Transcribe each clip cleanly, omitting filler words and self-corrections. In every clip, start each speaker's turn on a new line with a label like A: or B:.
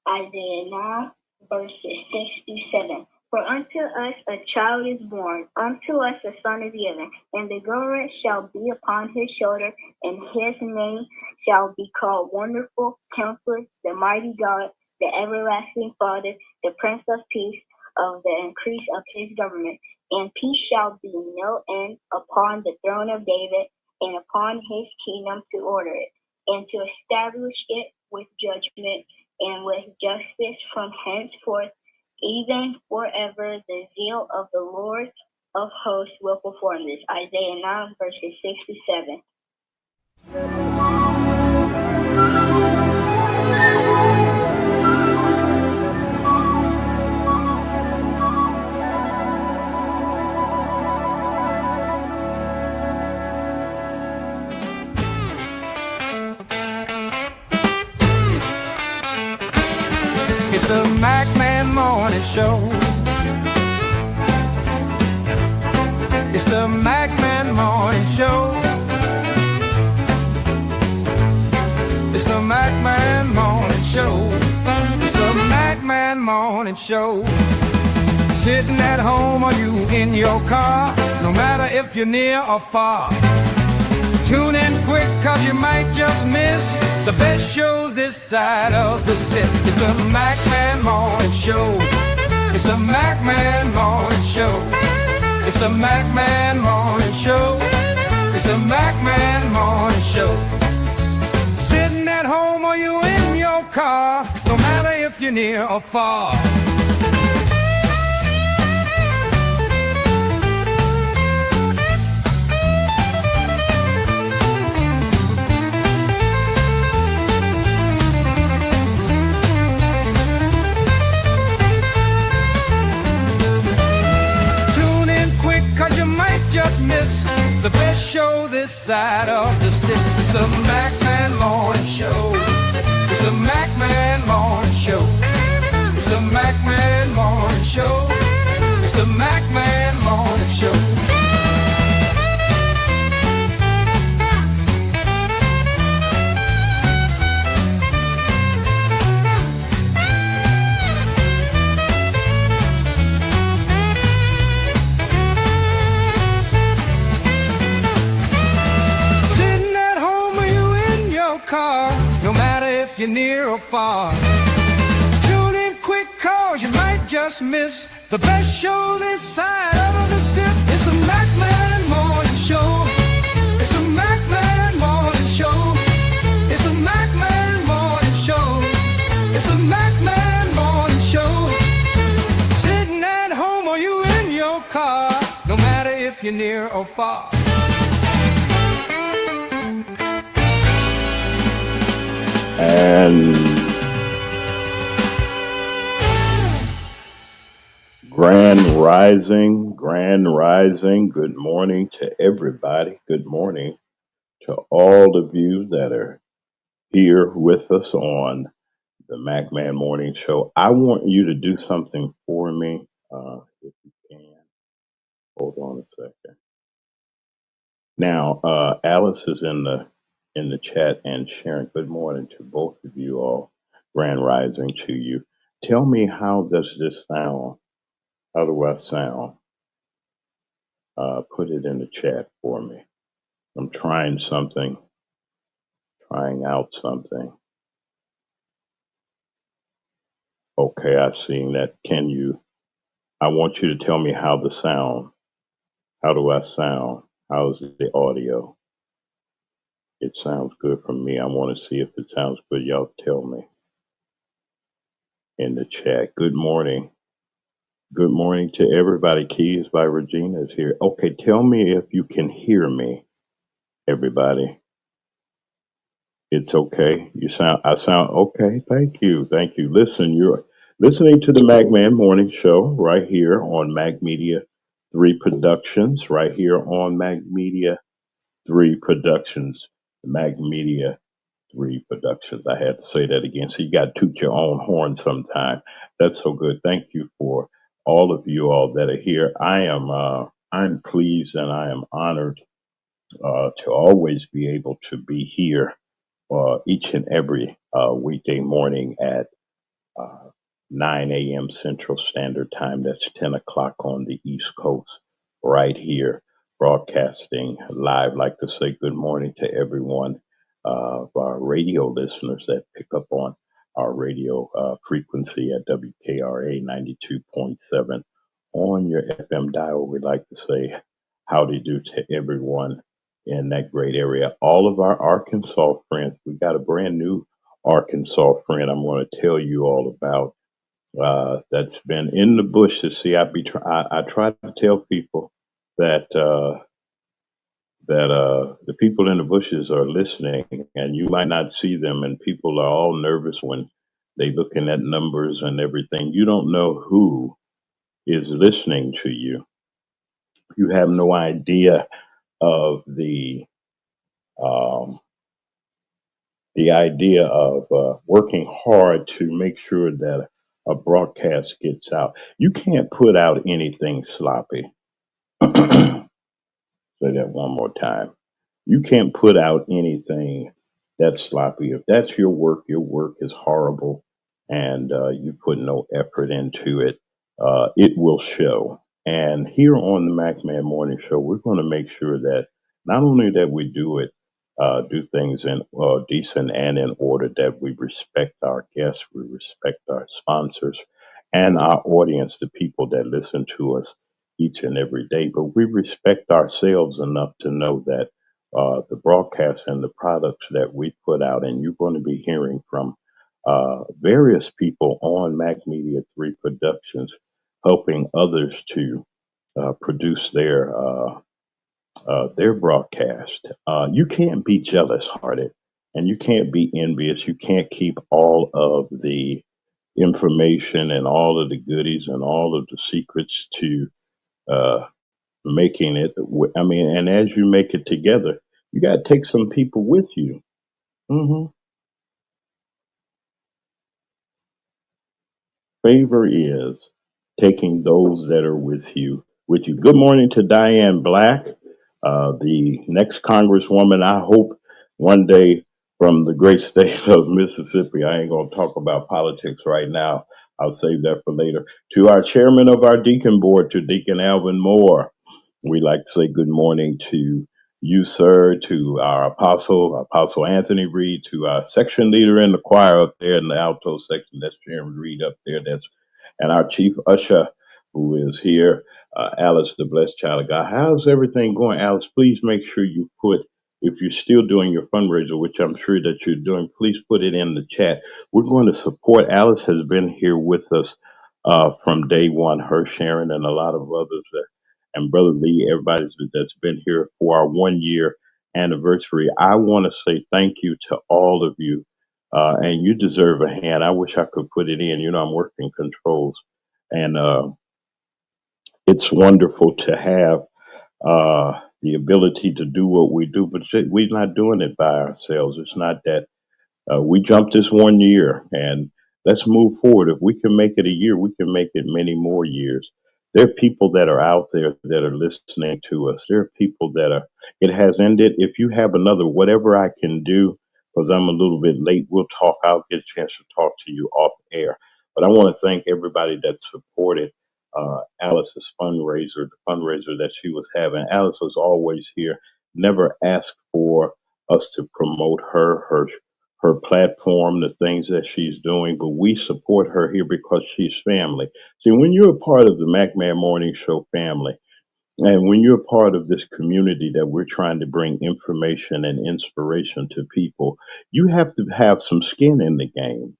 A: Isaiah 9, verses 6 through 7. For unto us a child is born, unto us a son is given, and the government shall be upon his shoulder, and his name shall be called Wonderful, Counselor, the Mighty God, the Everlasting Father, the Prince of Peace. Of the increase of his government, and peace shall be no end upon the throne of David, and upon his kingdom to order it, and to establish it with judgment and with justice from henceforth, even forever. The zeal of the Lord of hosts will perform this. Isaiah 9, verses 6 to 7.
B: It's the Macman Morning Show. It's the Macman Morning Show. It's the Macman Morning Show. It's the Macman Morning Show. Sitting at home or you in your car, no matter if you're near or far. Tune in quick, cause you might just miss the best show this side of the city. It's the Macman Morning Show. It's the Macman Morning Show. It's the Macman Morning Show. It's the Macman Morning Show. Sitting at home or you in your car, no matter if you're near or far. Just miss the best show this side of the city. It's the Macman Morning Show. It's the Macman Morning Show. It's the Macman Morning Show. It's the Macman Morning Show. Car, no matter if you're near or far. Tune in quick, cause you might just miss the best show this side of the city. It's the Macman Morning Show. It's the Macman Morning Show. It's the Macman Morning Show. It's the Macman Morning Show. Sitting at home or you in your car, no matter if you're near or far.
C: And grand rising, good morning to everybody. Good morning to all of you that are here with us on the Macman Morning Show. I want you to do something for me, if you can. Hold on a second. Now, Alice is in the chat and sharing. Good morning to both of you all. Grand rising to you. Tell me, how does this sound? How do I sound? Put it in the chat for me. I'm trying out something. Okay, I've seen that. I want you to tell me how do I sound? How's the audio? It sounds good for me. I want to see if it sounds good. Y'all tell me in the chat. Good morning. Good morning to everybody. Keys by Regina is here. Okay, tell me if you can hear me, everybody. It's okay. I sound okay. Thank you. Listen, you're listening to the Macman Morning Show right here on Mac Media 3 Productions, right here on Mac Media 3 Productions. Mac Media 3 Productions. I had to say that again. So you got to toot your own horn sometime. That's so good. Thank you for all of you all that are here. I'm pleased and I am honored to always be able to be here each and every weekday morning at uh, 9 a.m. Central Standard Time. That's 10 o'clock on the East Coast, right here, broadcasting live. Like to say good morning to everyone of our radio listeners that pick up on our radio frequency at WKRA 92.7 on your FM dial. We'd like to say howdy do to everyone in that great area. All of our Arkansas friends, we got a brand new Arkansas friend I'm going to tell you all about that's been in the bushes. See, I try to tell people that the people in the bushes are listening, and you might not see them, and people are all nervous when they looking at numbers and everything. You don't know who is listening to you. You have no idea of um, the idea of working hard to make sure that a broadcast gets out. You can't put out anything sloppy. Say that one more time. You can't put out anything that's sloppy. If that's your work is horrible, and you put no effort into it, it will show. And here on the MacMan Morning Show, we're going to make sure that not only that we do things in decent and in order, that we respect our guests, we respect our sponsors, and our audience, the people that listen to us each and every day. But we respect ourselves enough to know that the broadcasts and the products that we put out, and you're going to be hearing from various people on Mac Media 3 Productions, helping others to produce their broadcast. You can't be jealous hearted, and you can't be envious. You can't keep all of the information and all of the goodies and all of the secrets to uh, making it. I mean, and as you make it together, you got to take some people with you. hmm Favor is taking those that are with you. With you. Good morning to Diane Black, the next Congresswoman. I hope one day from the great state of Mississippi. I ain't gonna talk about politics right now. I'll save that for later. To our chairman of our deacon board, to Deacon Alvin Moore. We'd like to say good morning to you, sir, to our Apostle Anthony Reed, to our section leader in the choir up there in the alto section. That's Sharon Reed up there. And our chief usher who is here, Alice, the blessed child of God. How's everything going, Alice? Please make sure you put, if you're still doing your fundraiser, which I'm sure that you're doing, please put it in the chat. We're going to support. Alice has been here with us from day one. Her, Sharon, and a lot of others. And Brother Lee, everybody that's been here for our 1 year anniversary. I want to say thank you to all of you. And you deserve a hand. I wish I could put it in. You know, I'm working controls. And it's wonderful to have the ability to do what we do, but we're not doing it by ourselves. It's not that we jumped this 1 year, and let's move forward. If we can make it a year, we can make it many more years. There are people that are out there that are listening to us. There are people that are, it has ended. If you have another, whatever I can do, because I'm a little bit late, we'll talk. I'll get a chance to talk to you off air. But I want to thank everybody that supported Alice's fundraiser, the fundraiser that she was having. Alice was always here, never asked for us to promote her platform, the things that she's doing, but we support her here because she's family. See, when you're a part of the MacMan Morning Show family, and when you're a part of this community that we're trying to bring information and inspiration to people, you have to have some skin in the game.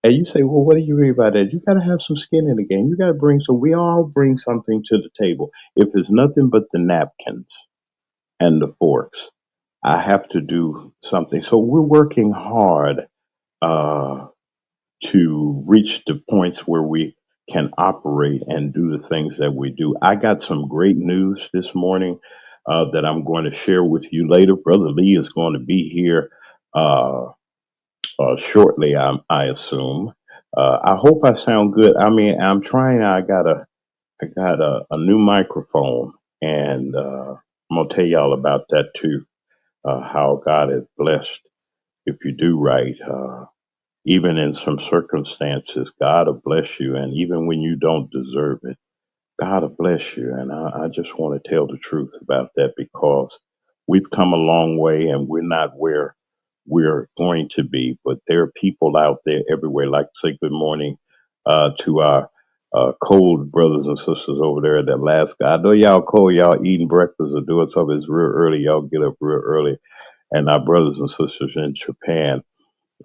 C: And you say, well, what do you mean by that? You got to have some skin in the game. You got to bring some, we all bring something to the table. If it's nothing but the napkins and the forks, I have to do something. So we're working hard uh, to reach the points where we can operate and do the things that we do. I got some great news this morning that I'm going to share with you later. Brother Lee is going to be here uh, shortly, I assume. I hope I sound good. I mean, I'm trying. I got a new microphone, and I'm gonna tell y'all about that too. How God is blessed if you do right. even in some circumstances, God will bless you. And even when you don't deserve it, God will bless you. And I just want to tell the truth about that because we've come a long way and we're not where we're going to be. But there are people out there everywhere. Like say good morning to our cold brothers and sisters over there in Alaska. I know y'all cold, y'all eating breakfast or doing something. It's real early. Y'all get up real early. And our brothers and sisters in Japan,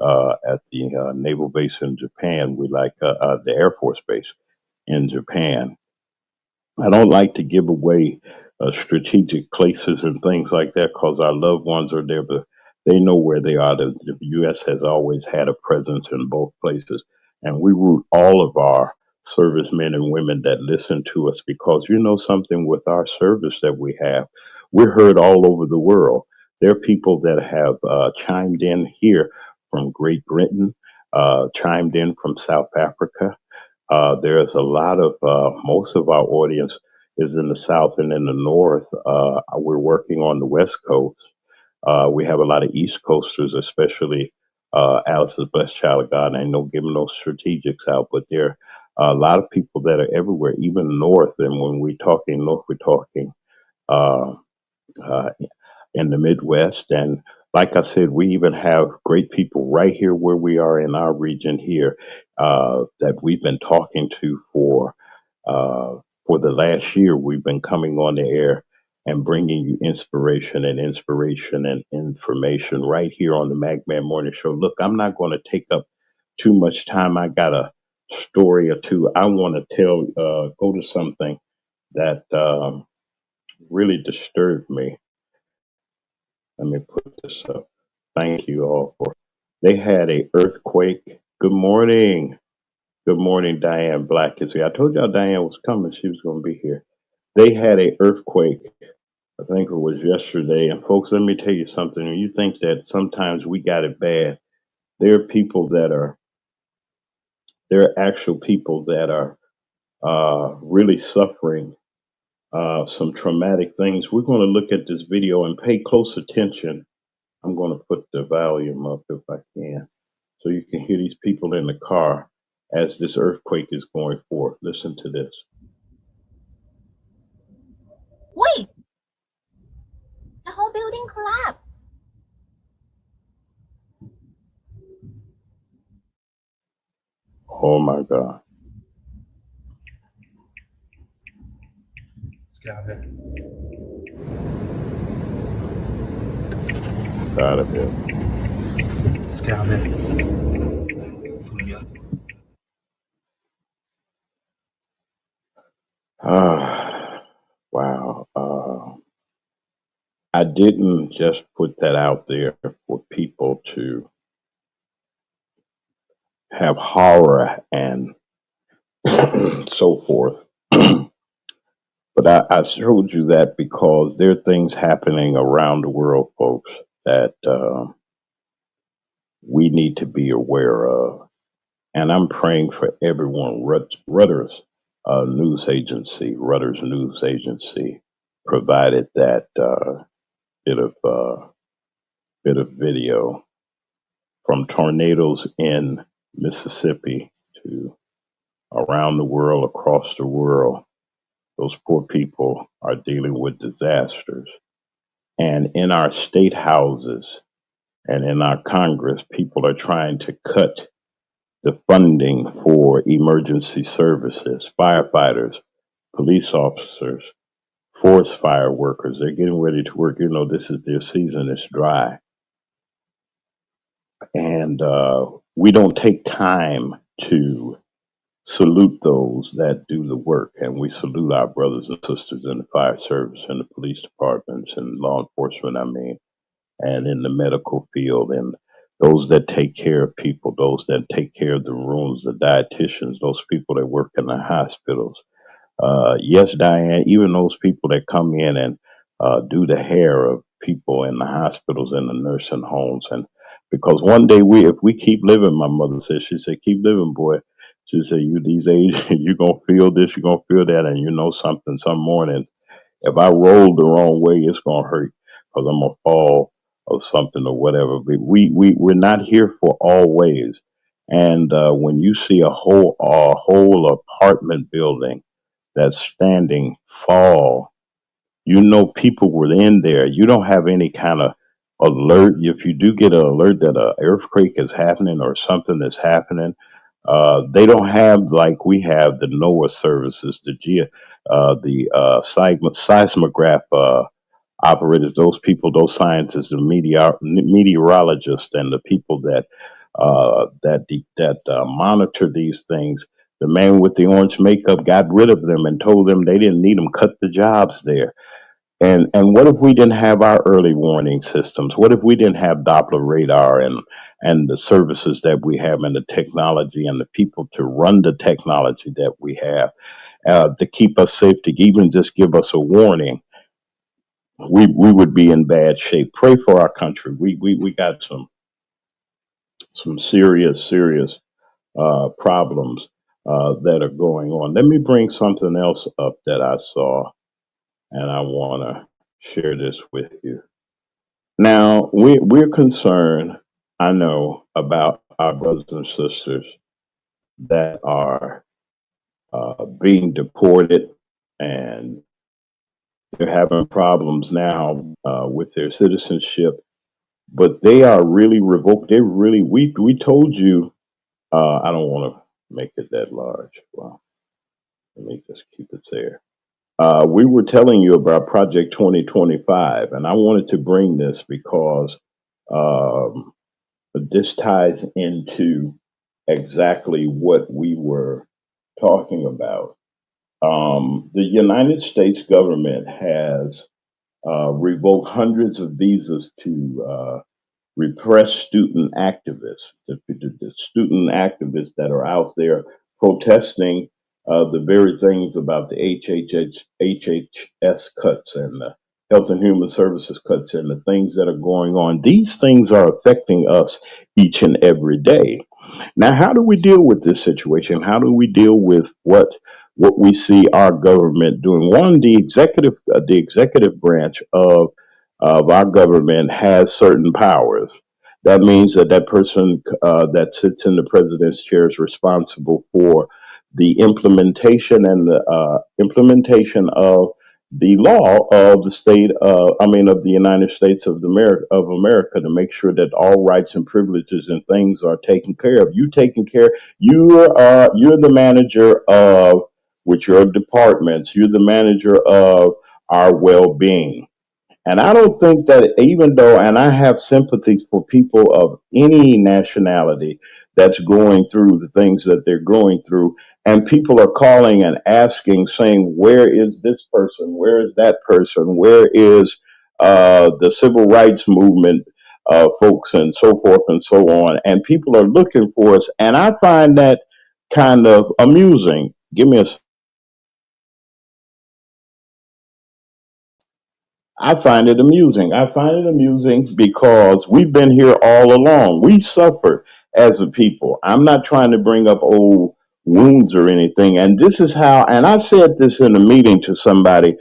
C: at the naval base in Japan, we like the Air Force base in Japan. I don't like to give away strategic places and things like that because our loved ones are there, but they know where they are. The U.S. has always had a presence in both places, and we root all of our servicemen and women that listen to us because you know something with our service that we have, we're heard all over the world. There are people that have chimed in here from Great Britain, chimed in from South Africa. There's a lot of most of our audience is in the south and in the north. We're working on the west coast. We have a lot of east coasters, especially Alice's blessed child of God. And I know giving those strategics out, but there are a lot of people that are everywhere, even north. And when we're talking north, we're talking uh, uh, in the Midwest. And like I said, we even have great people right here where we are in our region here that we've been talking to uh, for the last year. We've been coming on the air and bringing you inspiration and information right here on the Magman Morning Show. Look, I'm not going to take up too much time. I got a story or two. I want to go to something that really disturbed me. Let me put this up. Thank you all for. They had a earthquake. Good morning. Good morning, Diane Black is here. I told y'all Diane was coming. She was going to be here. They had a earthquake. I think it was yesterday. And folks, let me tell you something. When you think that sometimes we got it bad, there are people that are. There are actual people that are really suffering some traumatic things. We're going to look at this video and pay close attention. I'm going to put the volume up if I can so you can hear these people in the car as this earthquake is going forth. Listen to this.
D: Wait! The whole building collapsed.
C: Oh my God.
E: Let's get out of here.
C: Out of here.
E: Let's get out of here.
C: Wow. I didn't just put that out there for people to have horror and so forth. But I showed you that because there are things happening around the world, folks, that we need to be aware of. And I'm praying for everyone. Rutter's news agency provided that bit of bit of video from tornadoes in Mississippi to around the world, across the world. Those poor people are dealing with disasters. And in our state houses and in our Congress, people are trying to cut the funding for emergency services, firefighters, police officers, forest fire workers. They're getting ready to work. You know, this is their season, it's dry. And we don't take time to salute those that do the work. And we salute our brothers and sisters in the fire service and the police departments and law enforcement, and in the medical field and those that take care of people, those that take care of the rooms, the dietitians, those people that work in the hospitals. Yes, Diane, even those people that come in and do the hair of people in the hospitals and the nursing homes. And because one day if we keep living, my mother said, she said, keep living, boy. She said, you these age, you're going to feel this, you're going to feel that. And you know something, some mornings, if I roll the wrong way, it's going to hurt because I'm going to fall or something or whatever. But we're not here for always. And when you see a whole apartment building that's standing fall, you know people were in there. You don't have any kind of alert. If you do get an alert that an earthquake is happening or something is happening, they don't have like we have the NOAA services, the seismograph operators, those people, those scientists, the meteorologists, and the people that monitor these things. The man with the orange makeup got rid of them and told them they didn't need them, cut the jobs there. And what if we didn't have our early warning systems? What if we didn't have Doppler radar and the services that we have and the technology and the people to run the technology that we have to keep us safe, to even just give us a warning? We would be in bad shape. Pray for our country. We got some serious problems that are going on. Let me bring something else up that I saw, and I want to share this with you. Now, we're concerned, I know, about our brothers and sisters that are being deported, and they're having problems now with their citizenship, but they are really revoked. They really, we told you, I don't want to make it that large. Well, let me just keep it there. We were telling you about Project 2025, and I wanted to bring this because um, this ties into exactly what we were talking about. The United States government has revoked hundreds of visas to repress student activists, the student activists that are out there protesting the very things about the HHS cuts and the Health and Human Services cuts and the things that are going on. These things are affecting us each and every day. Now, how do we deal with this situation? How do we deal with what we see our government doing? One, the executive branch of our government has certain powers. That means that that person that sits in the president's chair is responsible for the implementation of the law of the state, of the United States of America, to make sure that all rights and privileges and things are taken care of. You're the manager of, with your departments, you're the manager of our well-being. And I don't think that, even though, and I have sympathies for people of any nationality that's going through the things that they're going through, and people are calling and asking, saying, where is this person? Where is that person? Where is the civil rights movement folks, and so forth and so on? And people are looking for us. And I find that kind of amusing. Give me a I find it amusing. I find it amusing because we've been here all along. We suffered as a people. I'm not trying to bring up old wounds or anything. And this is how, and I said this in a meeting to somebody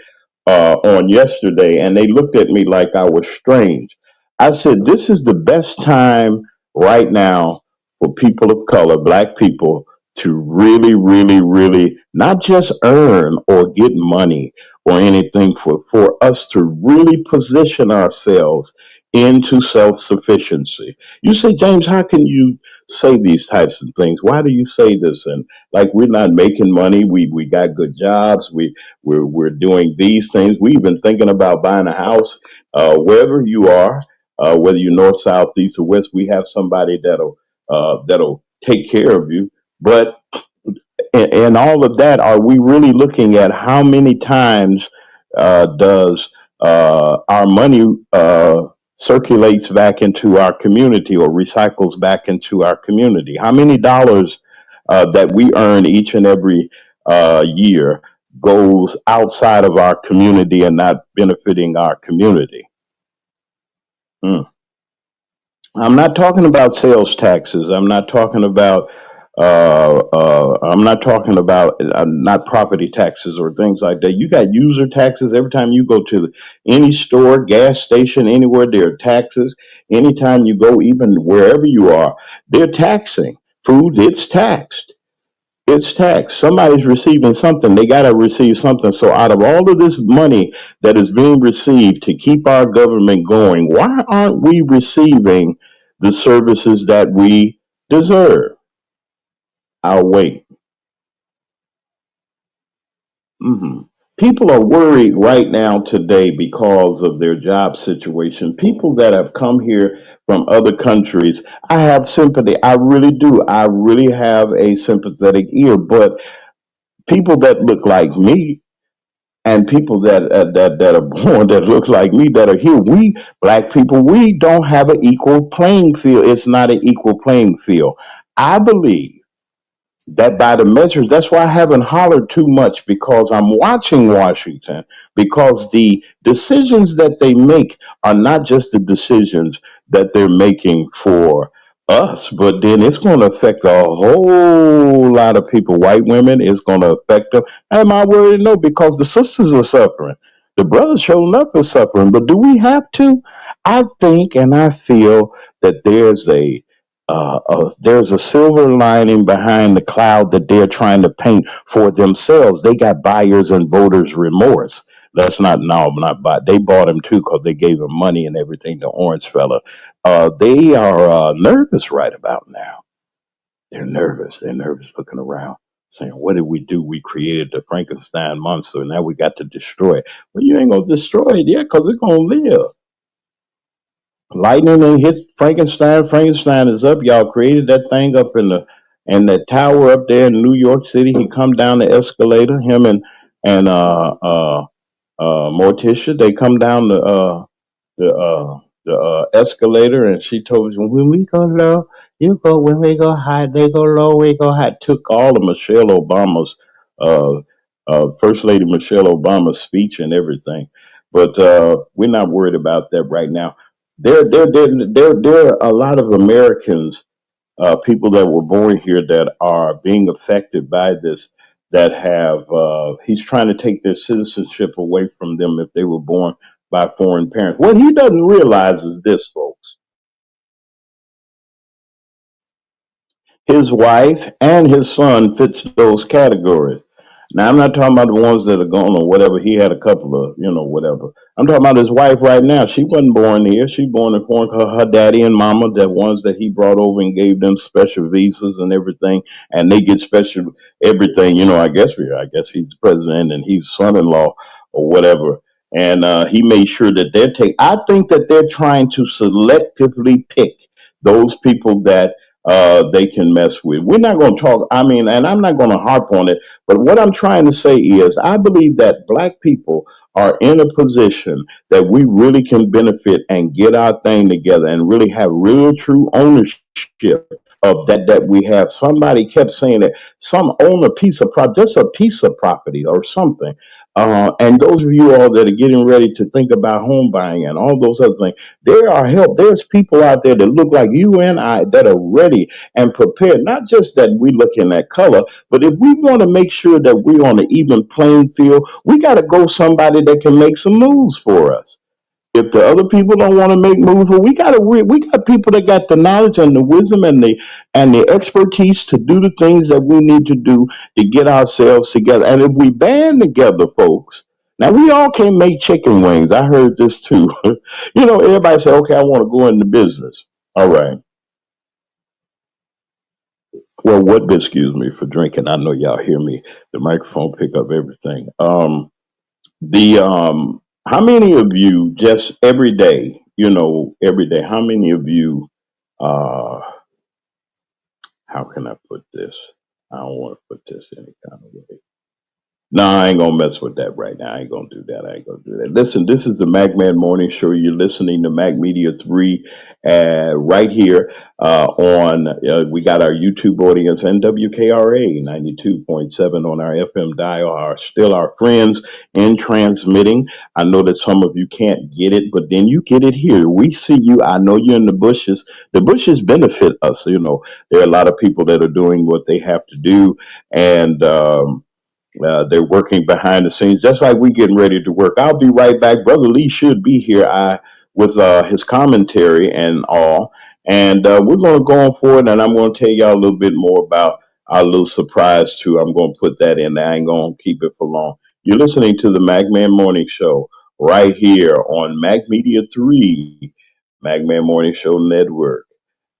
C: on yesterday, and they looked at me like I was strange. I said, this is the best time right now for people of color, black people, to really, really, really not just earn or get money or anything, for us to really position ourselves into self sufficiency. You say, James, how can you say these types of things? Why do you say this? And like, we're not making money, we got good jobs, we're doing these things. We've been thinking about buying a house wherever you are, whether you're north, south, east, or west. We have somebody that'll take care of you. But in all of that, are we really looking at how many times does our money circulates back into our community or recycles back into our community? How many dollars that we earn each and every year goes outside of our community and not benefiting our community? Hmm. I'm not talking about sales taxes. I'm not talking about not property taxes or things like that. You got user taxes every time you go to any store, gas station, anywhere. There are taxes. Anytime you go, even wherever you are, they're taxing Food, it's taxed. It's taxed. Somebody's receiving something. They got to receive something. So, out of all of this money that is being received to keep our government going, why aren't we receiving the services that we deserve? I'll wait. hmm People are worried right now today because of their job situation. People that have come here from other countries, I have sympathy. I really do. I really have a sympathetic ear. But people that look like me and people that are born that look like me that are here, we black people, we don't have an equal playing field. It's not an equal playing field. I believe that by the measures, that's why I haven't hollered too much because I'm watching Washington, because the decisions that they make are not just the decisions that they're making for us, but then it's going to affect a whole lot of people. White women, it's going to affect them. Am I worried? No, because the sisters are suffering. The brothers showing up are suffering. But do we have to? I think and I feel that there's a silver lining behind the cloud that they're trying to paint for themselves. They got buyers and voters remorse. That's not no, not buy. They bought him too because they gave him money and everything. The orange fella. They are nervous right about now. They're nervous. They're nervous looking around, saying, "What did we do? We created the Frankenstein monster. Now we got to destroy it." Well, you ain't gonna destroy it yet because it's gonna live. Lightning and hit Frankenstein. Frankenstein is up. Y'all created that thing up in that tower up there in New York City. He come down the escalator. Him and Morticia. They come down the escalator, and she told me when we go low, you go. When we go high, they go low. We go high. Took all of Michelle Obama's uh, First Lady Michelle Obama's speech and everything. But we're not worried about that right now. There are a lot of Americans, people that were born here that are being affected by this. That have he's trying to take their citizenship away from them if they were born by foreign parents. What he doesn't realize is this, folks. His wife and his son fits those categories. Now I'm not talking about the ones that are gone or whatever. He had a couple of, whatever. I'm talking about his wife right now. She wasn't born here. She born in foreign. Her daddy and mama, the ones that he brought over and gave them special visas and everything, and they get special everything. I guess he's president and he's son-in-law or whatever. And he made sure that they're take. I think that they're trying to selectively pick those people that they can mess with. We're not going to talk, I mean, and I'm not going to harp on it, but what I'm trying to say is I believe that black people are in a position that we really can benefit and get our thing together and really have real true ownership of that we have. Somebody kept saying that some own a piece of property, just a piece of property or something. And those of you all that are getting ready to think about home buying and all those other things, there are help. There's people out there that look like you and I that are ready and prepared. Not just that we looking at color, but if we want to make sure that we're on an even playing field, we got to go somebody that can make some moves for us. If the other people don't want to make moves, well, we got people that got the knowledge and the wisdom and the expertise to do the things that we need to do to get ourselves together. And if we band together, folks, now we all can make chicken wings. I heard this too. Everybody say, "Okay, I want to go into business." All right. Well, what? Excuse me for drinking. I know y'all hear me. The microphone pick up everything. The How many of you just every day, how many of you uh how can I put this? I don't want to put this any kind of way. No, I ain't gonna mess with that right now. I ain't gonna do that. I ain't gonna do that. Listen, this is the MacMan Morning Show. You're listening to Mac Media 3 right here on, we got our YouTube audience and WKRA 92.7 on our FM dial are still our friends in transmitting. I know that some of you can't get it, but then you get it here. We see you. I know you're in the bushes. The bushes benefit us. There are a lot of people that are doing what they have to do. And, they're working behind the scenes, just like we getting ready to work. I'll be right back. Brother Lee should be here with his commentary and all. And we're going to go on forward, and I'm going to tell y'all a little bit more about our little surprise, too. I'm going to put that in there. I ain't going to keep it for long. You're listening to the Magman Morning Show right here on Mag Media 3, Magman Morning Show Network.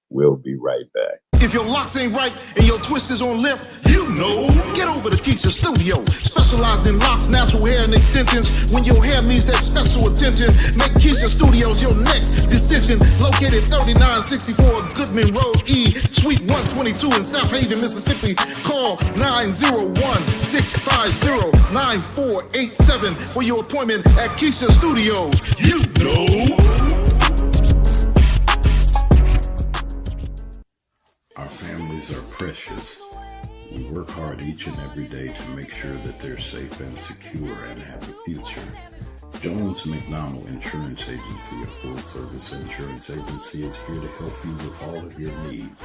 C: We'll be right back.
B: If your locks ain't right and your twist is on limp, you know. Get over to Keisha Studio. Specialized in locks, natural hair, and extensions. When your hair needs that special attention, make Keisha Studios your next decision. Located 3964 Goodman Road E, Suite 122 in South Haven, Mississippi. Call 901-650-9487 for your appointment at Keisha Studios. You know.
F: Our families are precious. We work hard each and every day to make sure that they're safe and secure and have a future. Jones McDonald Insurance Agency, a full-service insurance agency, is here to help you with all of your needs,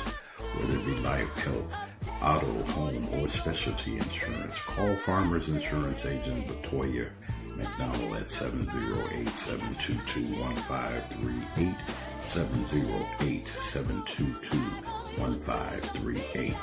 F: whether it be life, health, auto, home, or specialty insurance. Call Farmers Insurance Agent Latoya McDonald at 708-722-1538, 708-722-1538.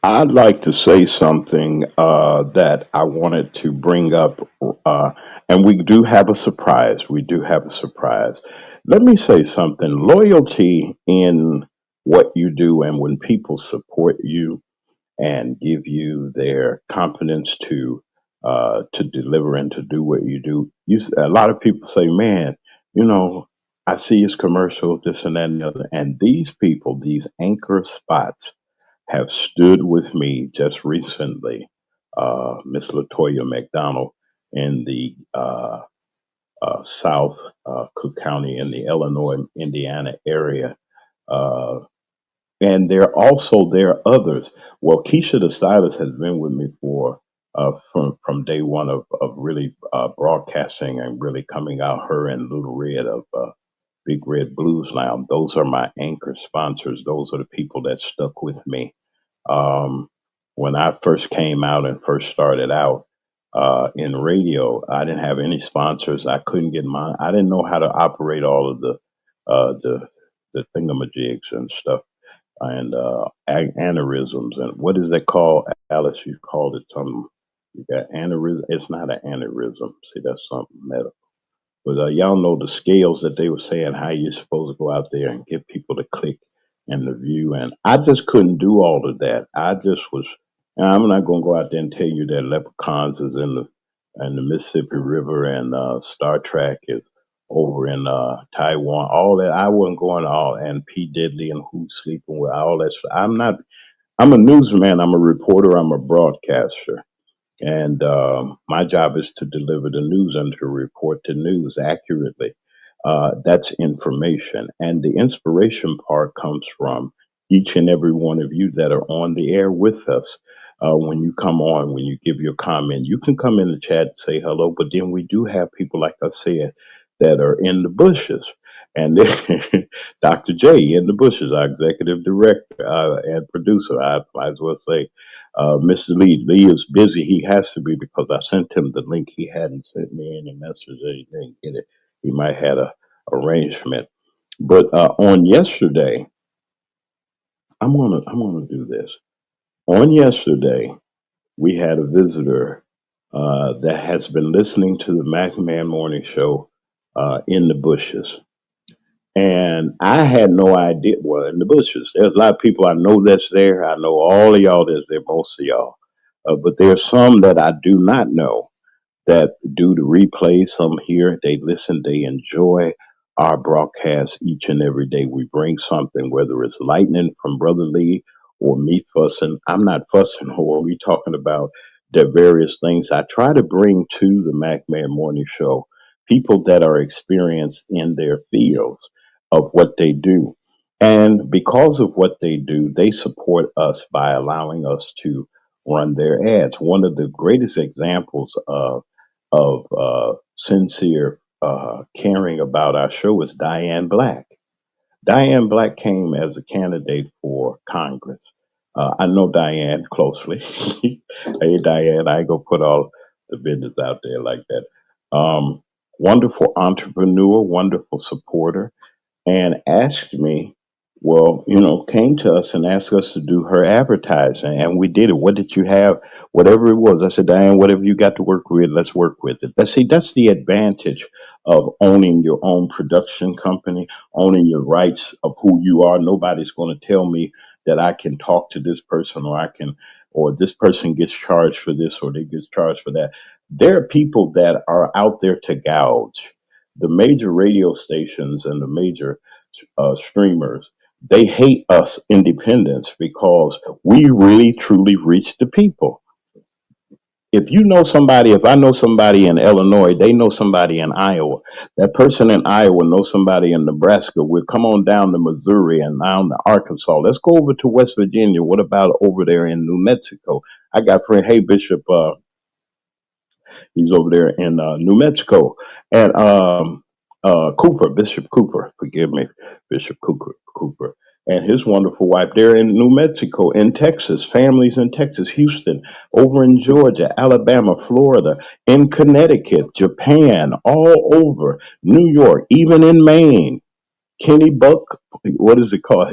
C: I'd like to say something that I wanted to bring up, and we do have a surprise. We do have a surprise. Let me say something. Loyalty in what you do, and when people support you and give you their confidence to deliver and to do what you do. A lot of people say, "Man, you know, I see his commercial, this and that and the other." And these people, these anchor spots, have stood with me just recently. Miss Latoya McDonald in the South Cook County in the Illinois, Indiana area. Uh, and there are others. Well, Keisha the stylist has been with me for from day one of really broadcasting and really coming out. Her and Little Red of Big Red Blues Lounge. Those are my anchor sponsors. Those are the people that stuck with me um, when I first came out and first started out in radio. I didn't have any sponsors. I couldn't get mine. I didn't know how to operate all of uh, the the thingamajigs and stuff and aneurysms and what is it called? Alice, you called it something. You got aneurysm. It's not an aneurysm. See, that's something medical. But y'all know the scales that they were saying how you're supposed to go out there and get people to click and the view. And I just couldn't do all of that. I just was. And I'm not going to go out there and tell you that leprechauns is in the Mississippi River and Star Trek is over in Taiwan. All that I wasn't going all and P Diddley and who's sleeping with all that. I'm not. I'm a newsman. I'm a reporter. I'm a broadcaster. And my job is to deliver the news and to report the news accurately. That's information. And the inspiration part comes from each and every one of you that are on the air with us. When you come on, when you give your comment, you can come in the chat and say hello, but then we do have people, like I said, that are in the bushes. And Dr. J in the bushes, our executive director and producer, I might as well say, Mr. Lee. Lee is busy. He has to be because I sent him the link. He hadn't sent me any message. He didn't get it. He might had a arrangement. But on yesterday, I'm gonna do this. On yesterday, we had a visitor that has been listening to the Mac Man Morning Show in the bushes. And I had no idea. Well, in the bushes, there's a lot of people I know that's there. I know all of y'all that's there, most of y'all. But there's some that I do not know that do the replay. Some here, they listen, they enjoy our broadcast each and every day. We bring something, whether it's lightning from Brother Lee or me fussing. I'm not fussing, or we talking about the various things I try to bring to the Mac Man Morning Show. People that are experienced in their fields of what they do. And because of what they do, they support us by allowing us to run their ads. One of the greatest examples of sincere caring about our show is Diane Black. Diane Black came as a candidate for Congress. I know Diane closely. Hey, Diane, I ain't gonna put all the business out there like that. Wonderful entrepreneur, wonderful supporter, and asked me, well, came to us and asked us to do her advertising, and we did it. What did you have? Whatever it was, I said, Diane, whatever you got to work with, let's work with it. That's the advantage of owning your own production company, owning your rights of who you are. Nobody's going to tell me that I can talk to this person, or this person gets charged for this, or they get charged for that. There are people that are out there to gouge. The major radio stations and the major streamers, they hate us independents because we really truly reach the people. If I know somebody in Illinois, they know somebody in Iowa. That person in Iowa knows somebody in Nebraska. We'll come on down to Missouri and down to Arkansas. Let's go over to West Virginia. What about over there in New Mexico? I got friend, hey Bishop, he's over there in New Mexico. And Cooper, Bishop Cooper, forgive me, Bishop Cooper, and his wonderful wife. They're in New Mexico, in Texas, families in Texas, Houston, over in Georgia, Alabama, Florida, in Connecticut, Japan, all over, New York, even in Maine. Kenny Buck, what is it called?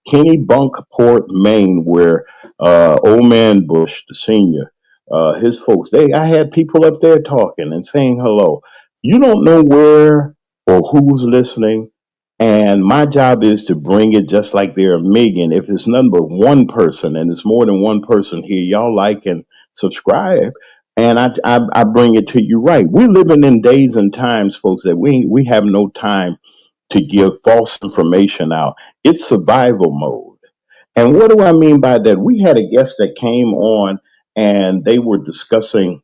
C: Kenny Bunkport, Maine, where old man Bush, the senior, his folks, I had people up there talking and saying hello. You don't know where or who's listening, and my job is to bring it just like there are a million. If it's none but one person, and it's more than one person here, y'all like and subscribe, and I bring it to you right. We're living in days and times, folks, that we have no time to give false information out. It's survival mode. And what do I mean by that? We had a guest that came on and they were discussing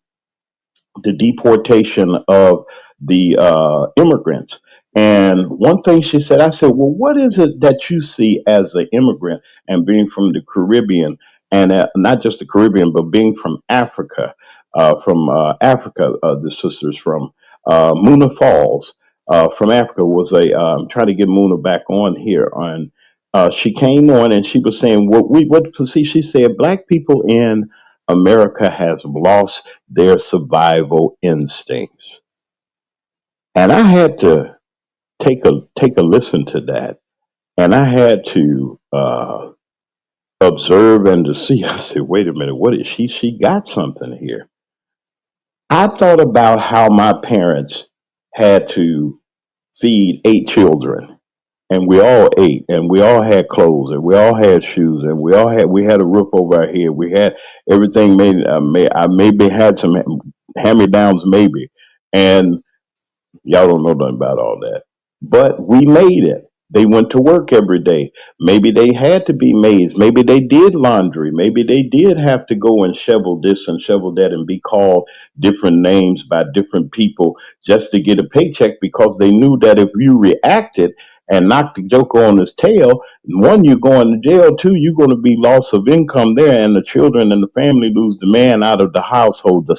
C: the deportation of the immigrants. And one thing she said, I said, well, what is it that you see as an immigrant and being from the Caribbean, and not just the Caribbean, but being from Africa, the sisters from Muna Falls, from Africa was I'm trying to get Muna back on here. She came on and she was saying, she said, black people in America has lost their survival instincts. And I had to take a listen to that. And I had to observe and to see. I said, wait a minute, what is she? She got something here. I thought about how my parents had to feed 8 children, and we all ate, and we all had clothes, and we all had shoes, and we had a roof over our head. We had everything made. I maybe had some hand me downs, maybe, and y'all don't know nothing about all that. But we made it. They went to work every day. Maybe they had to be maids. Maybe they did laundry. Maybe they did have to go and shovel this and shovel that and be called different names by different people just to get a paycheck, because they knew that if you reacted and knocked the joker on his tail, one, you're going to jail. Two, you're going to be loss of income there, and the children and the family lose the man out of the household. The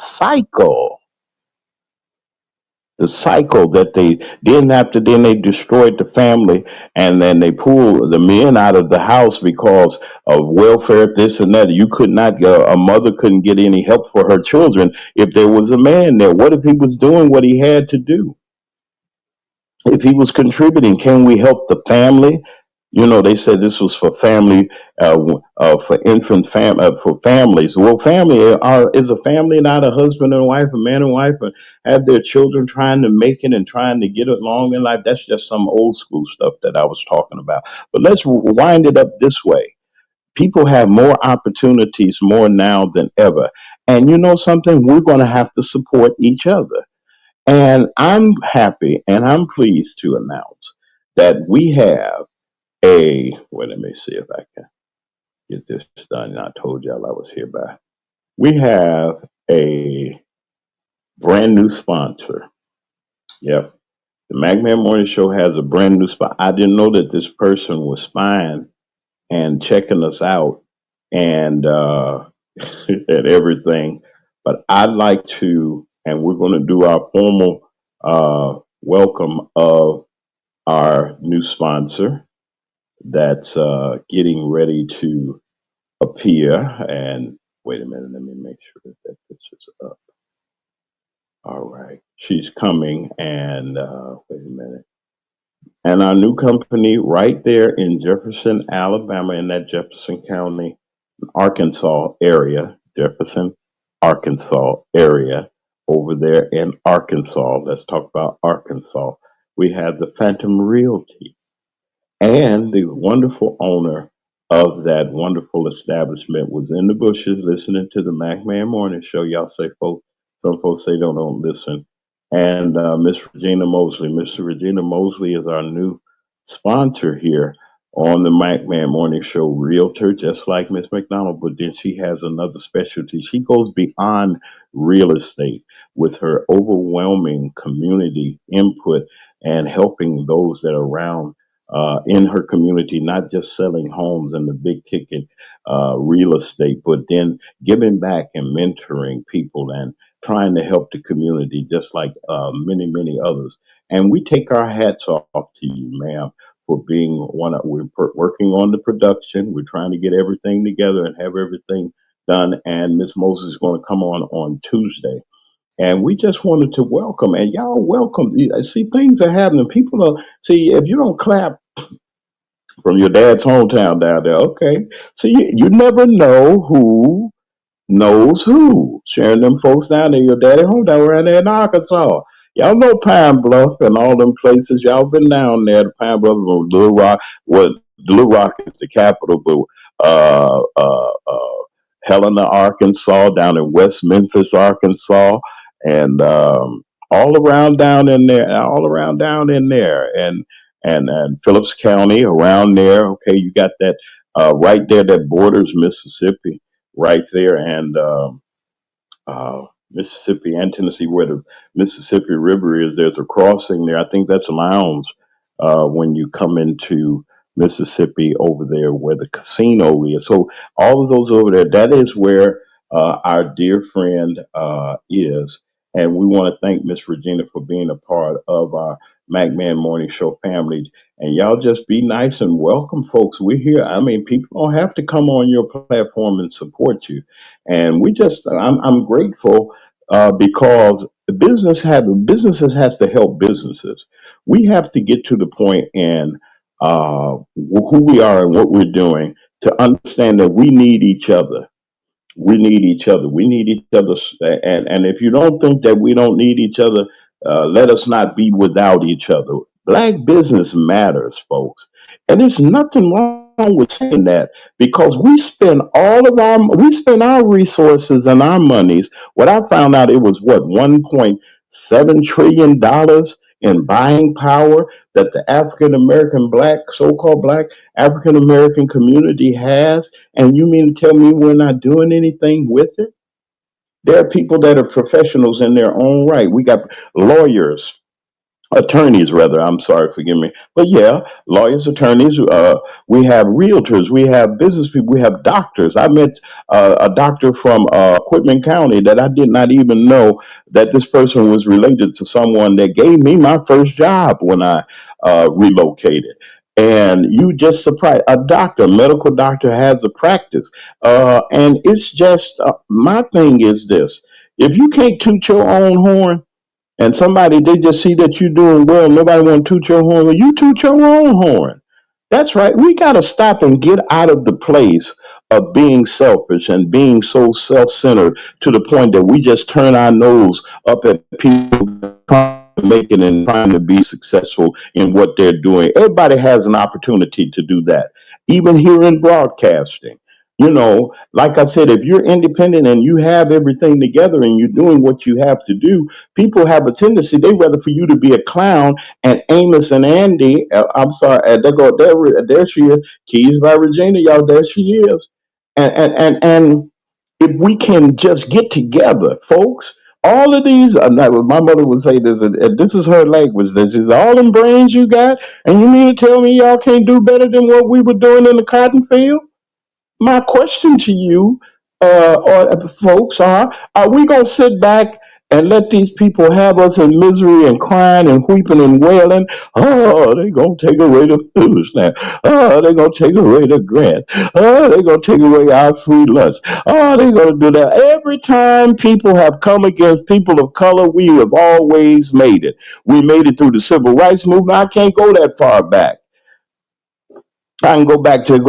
C: cycle that they didn't have to, then they destroyed the family, and then they pulled the men out of the house because of welfare, this and that. You could not, a mother couldn't get any help for her children if there was a man there. What if he was doing what he had to do? If he was contributing, can we help the family? They said this was for family, for for families. Well, is a family not a husband and wife, a man and wife, and have their children trying to make it and trying to get along in life? That's just some old school stuff that I was talking about. But let's wind it up this way. People have more opportunities more now than ever. And you know something? We're going to have to support each other. And I'm happy and I'm pleased to announce that we have well, let me see if I can get this done. I told y'all I was here by. We have a brand new sponsor. Yep. The McMahon Morning Show has a brand new spot. I didn't know that this person was spying and checking us out and and everything. But I'd like to, and we're going to do our formal welcome of our new sponsor that's getting ready to appear. And wait a minute, let me make sure that this is up. All right, she's coming, and wait a minute. And our new company right there in Jefferson, Alabama, in that Jefferson County, Arkansas area, Jefferson, Arkansas area, over there in Arkansas. Let's talk about Arkansas. We have the Phantom Realty. And the wonderful owner of that wonderful establishment was in the bushes listening to the McMahon Morning Show. Y'all say, folks, some folks say don't listen. And Miss Regina Mosley. Miss Regina Mosley is our new sponsor here on the McMahon Morning Show, realtor, just like Miss McDonald. But then she has another specialty. She goes beyond real estate with her overwhelming community input and helping those that are around in her community, not just selling homes and the big ticket real estate, but then giving back and mentoring people and trying to help the community, just like many, many others. And we take our hats off to you, ma'am, for being working on the production. We're trying to get everything together and have everything done. And Miss Moses is going to come on Tuesday. And we just wanted to welcome, and y'all welcome. See, things are happening. People are, see, if you don't clap from your dad's hometown down there, okay. See, you never know who knows who. Sharing them folks down there, your daddy hometown around there in Arkansas. Y'all know Pine Bluff and all them places. Y'all been down there. The Pine Bluff, Little Rock. What Little Rock is the capital, but Helena, Arkansas, down in West Memphis, Arkansas, and all around down in there, and Phillips County around there. Okay, you got that right there that borders Mississippi, right there, and Mississippi and Tennessee, where the Mississippi River is. There's a crossing there. I think that's Lowndes when you come into Mississippi over there where the casino is. So all of those over there, that is where our dear friend is. And we want to thank Miss Regina for being a part of our McMahon Morning Show family. And y'all just be nice and welcome, folks. We're here. I mean, people don't have to come on your platform and support you. And I'm grateful because businesses have to help businesses. We have to get to the point in who we are and what we're doing to understand that we need each other. We need each other. We need each other. And if you don't think that we don't need each other, let us not be without each other. Black business matters, folks. And there's nothing wrong with saying that because we spend our resources and our monies. What I found out, it was what, $1.7 trillion in buying power that the African American so-called black African American community has. And you mean to tell me we're not doing anything with it? There are people that are professionals in their own right. We got lawyers, attorneys rather, I'm sorry, forgive me, but yeah, lawyers, attorneys, we have realtors, we have business people, we have doctors. I met a doctor from Quitman County that I did not even know that this person was related to someone that gave me my first job when I relocated. And you just surprised, a doctor, medical doctor, has a practice, and it's just my thing is this: if you can't toot your own horn, and somebody, they just see that you're doing well, nobody want to toot your horn. Well, you toot your own horn. That's right. We got to stop and get out of the place of being selfish and being so self centered to the point that we just turn our nose up at people trying to make it and trying to be successful in what they're doing. Everybody has an opportunity to do that, even here in broadcasting. Like I said, if you're independent and you have everything together and you're doing what you have to do, people have a tendency, they rather for you to be a clown and Amos and Andy. I'm sorry, there she is. Keys by Regina, y'all. There she is. And if we can just get together, folks. All of these, my mother would say this, and this is her language. This is all them brains you got, and you mean to tell me y'all can't do better than what we were doing in the cotton field? My question to you, or folks, are we going to sit back and let these people have us in misery and crying and weeping and wailing? Oh, they're going to take away the food stamp. Oh, they're going to take away the grant. Oh, they're going to take away our free lunch. Oh, they're going to do that. Every time people have come against people of color, we have always made it. We made it through the civil rights movement. I can't go that far back. I can go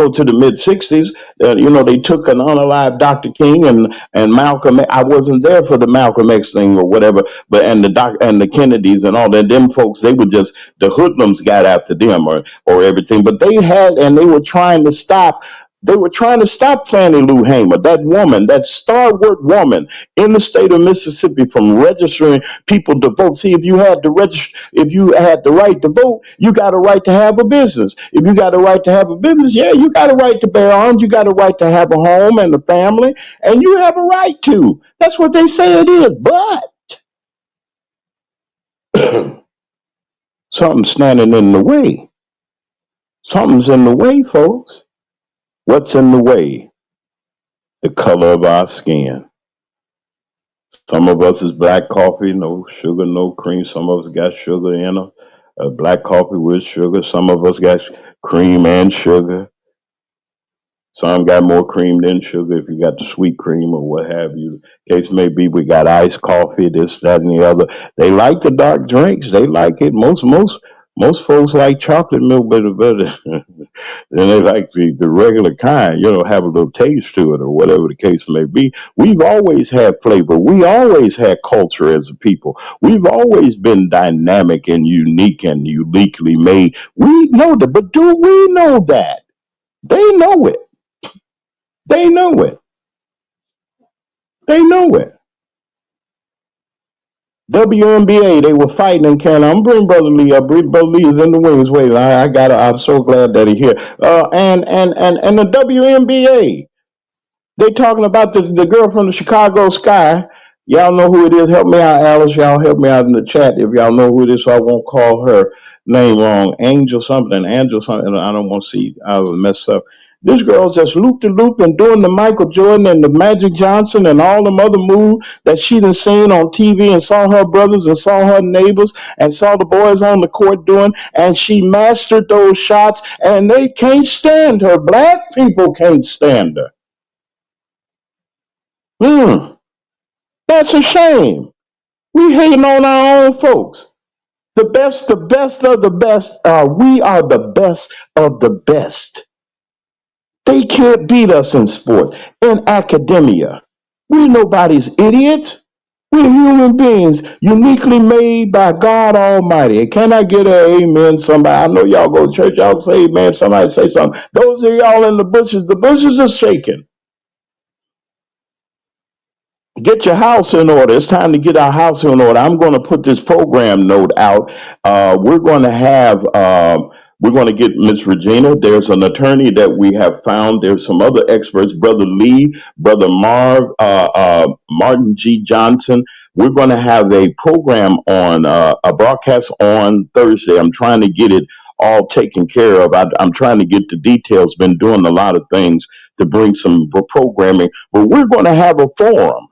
C: to the mid '60s. They took an unalived Dr. King and Malcolm. I wasn't there for the Malcolm X thing or whatever, but and the Kennedys and all that. Them folks, they were just the hoodlums got after them or everything. But they were trying to stop. They were trying to stop Fannie Lou Hamer, that woman, that stalwart woman in the state of Mississippi, from registering people to vote. See, if you had the right to vote, you got a right to have a business. If you got a right to have a business, yeah, you got a right to bear arms. You got a right to have a home and a family, and you have a right to. That's what they say it is. But something's standing in the way. Something's in the way, folks. What's in the way? The color of our skin. Some of us is black coffee, no sugar, no cream. Some of us got sugar in us. Black coffee with sugar. Some of us got cream and sugar. Some got more cream than sugar if you got the sweet cream or what have you. Case may be, we got iced coffee, this, that, and the other. They like the dark drinks. They like it. Most folks like chocolate milk better than they like the regular kind. Have a little taste to it or whatever the case may be. We've always had flavor. We always had culture as a people. We've always been dynamic and unique and uniquely made. We know that, but do we know that? They know it. They know it. They know it. WNBA, they were fighting in Canada. I'm bringing Brother Lee up. Brother Lee is in the wings waiting. I'm so glad that he's here. And the WNBA, they talking about the girl from the Chicago Sky. Y'all know who it is. Help me out, Alice. Y'all help me out in the chat if y'all know who it is, so I won't call her name wrong. Angel something. I don't want to see. I will mess up. This girl's just loop de loop and doing the Michael Jordan and the Magic Johnson and all them other moves that she done seen on TV and saw her brothers and saw her neighbors and saw the boys on the court doing, and she mastered those shots, and they can't stand her. Black people can't stand her. That's a shame. We hating on our own folks. The best of the best. We are the best of the best. They can't beat us in sports, in academia. We're nobody's idiots. We're human beings, uniquely made by God Almighty. And can I get an amen, somebody? I know y'all go to church, y'all say amen, somebody say something. Those of y'all in the bushes are shaking. Get your house in order. It's time to get our house in order. I'm going to put this program note out. We're going to get Miss Regina. There's an attorney that we have found. There's some other experts, Brother Lee, Brother Martin G. Johnson. We're going to have a program on a broadcast on Thursday. I'm trying to get it all taken care of. I'm trying to get the details. Been doing a lot of things to bring some programming, but we're going to have a forum.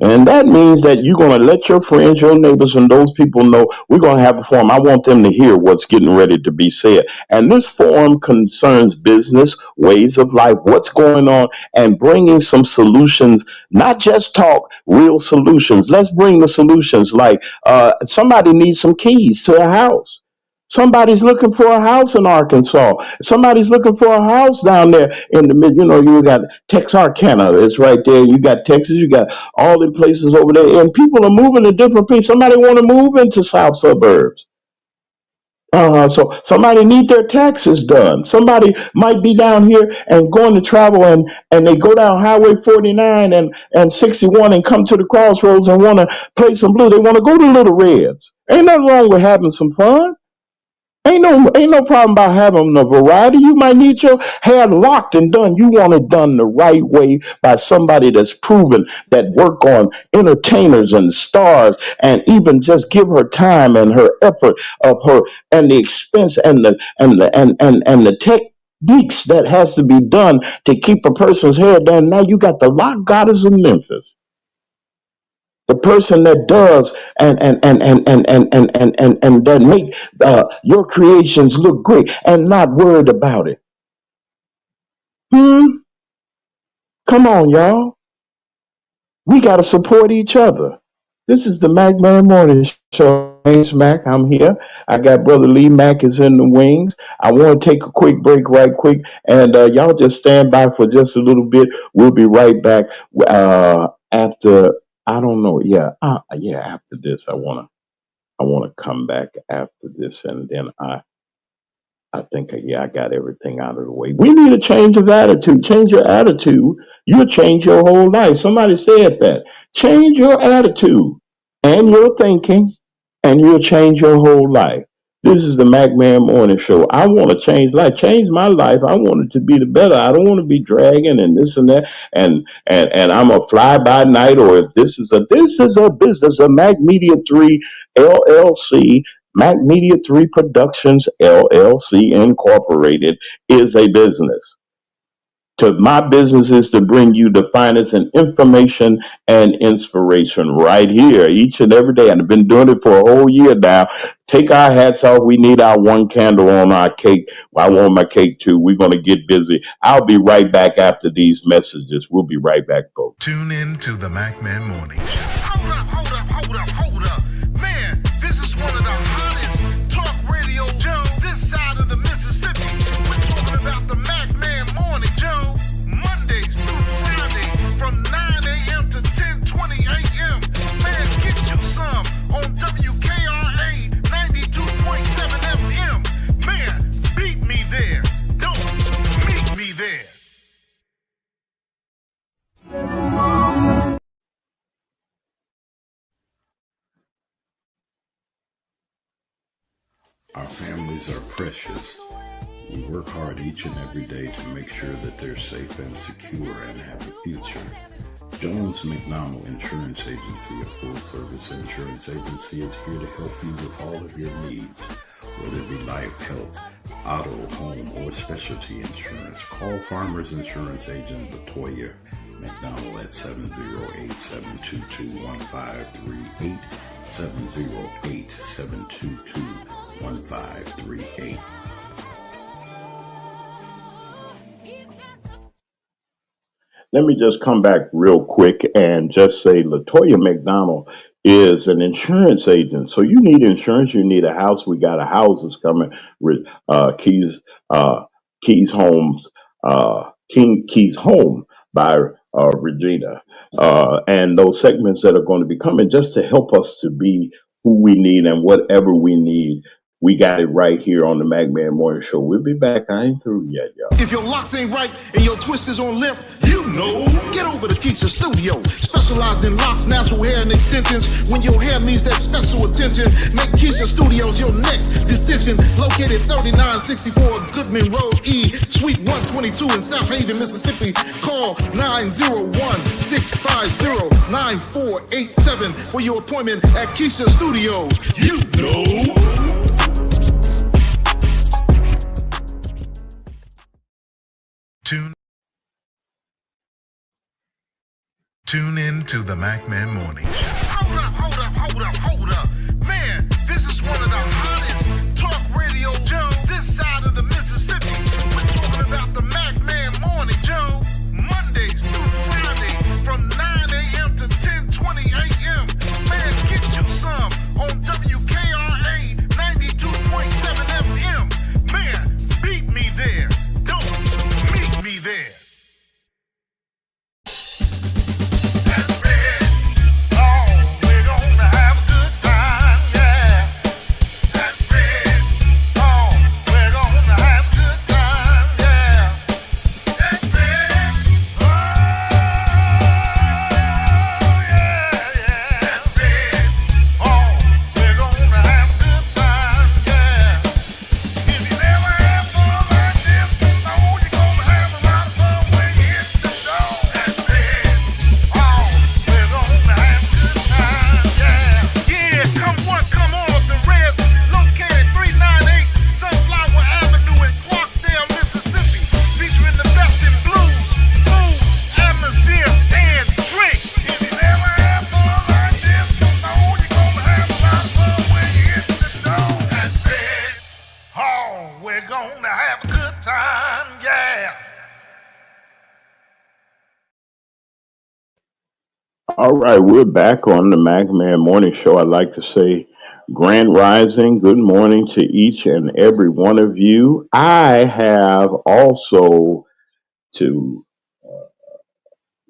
C: And that means that you're going to let your friends, your neighbors, and those people know we're going to have a forum. I want them to hear what's getting ready to be said. And this forum concerns business, ways of life, what's going on, and bringing some solutions, not just talk, real solutions. Let's bring the solutions like somebody needs some keys to a house. Somebody's looking for a house in Arkansas. Somebody's looking for a house down there in the mid. You know, you got Texarkana, it's right there. You got Texas, you got all the places over there, and people are moving to different places. Somebody want to move into south suburbs. So somebody need their taxes done. Somebody might be down here and going to travel, and they go down Highway 49 and 61 and come to the crossroads and want to play some blue. They want to go to Little Reds. Ain't nothing wrong with having some fun. Ain't no problem about having a variety. You might need your hair locked and done. You want it done the right way by somebody that's proven that work on entertainers and stars, and even just give her time and her effort of her and the expense and the techniques that has to be done to keep a person's hair done. Now you got the lock goddess of Memphis, the person that does and that make your creations look great and not worried about it. Come on, y'all. We got to support each other. This is the Mac Man Morning Show. James Mac, I'm here. I got Brother Lee Mack is in the wings. I want to take a quick break right quick, and y'all just stand by for just a little bit. We'll be right back after. I don't know. Yeah. After this, I wanna come back after this, and then I think I got everything out of the way. We need a change of attitude. Change your attitude. You'll change your whole life. Somebody said that. Change your attitude and your thinking, and you'll change your whole life. This is the Mac Man Morning Show. I want to change my life. I want it to be the better. I don't want to be dragging and this and that, and I'm a fly by night, or if this is a business, a Mac Media 3 LLC, Mac Media 3 Productions LLC Incorporated is a business. My business is to bring you the finest in information and inspiration right here each and every day. And I've been doing it for a whole year now. Take our hats off. We need our one candle on our cake. I want my cake too. We're going to get busy. I'll be right back after these messages. We'll be right back, folks.
G: Tune in to the Mac Man Morning Show. Hold up. Man, this is one of the hottest talk radio shows this side of the Mississippi. We're talking about the Mac Man Morning Show, Mondays through Friday from 9 a.m. to 10:20 a.m. Man, get you some on WKRA 92.7 FM. Man, beat me there. Don't meet me there.
F: Our families are precious. We work hard each and every day to make sure that they're safe and secure and have a future. Jones McDonald Insurance Agency, a full-service insurance agency, is here to help you with all of your needs, whether it be life, health, auto, home, or specialty insurance. Call Farmers Insurance Agent Latoya McDonald at 708-722-1538, 708-722-1538.
C: Let me just come back real quick and just say Latoya McDonald is an insurance agent. So you need insurance, you need a house. We got a houses coming with Keys Homes, Keys Home by Regina. And those segments that are going to be coming just to help us to be who we need and whatever we need. We got it right here on the Mac Man Morning Show. We'll be back. I ain't through yet, y'all.
G: If your locks ain't right and your twist is on limp, you know, get over to Keisha Studio. Specialized in locks, natural hair, and extensions. When your hair needs that special attention, make Keisha Studios your next decision. Located 3964 Goodman Road E, Suite 122 in South Haven, Mississippi. Call 901-650-9487 for your appointment at Keisha Studios. You know. Tune in to the Mac Man Morning Show. Hold up. Man, this is one of the hottest talk radio shows this side of the Mississippi. We're talking about the Mac Man Morning Show, Mondays through Friday from 9 a.m. to 10:20 a.m. Man, get you some on WKRA 92.7
C: All right, we're back on the Mac Man Morning Show. I'd like to say grand rising, good morning to each and every one of you. I have also to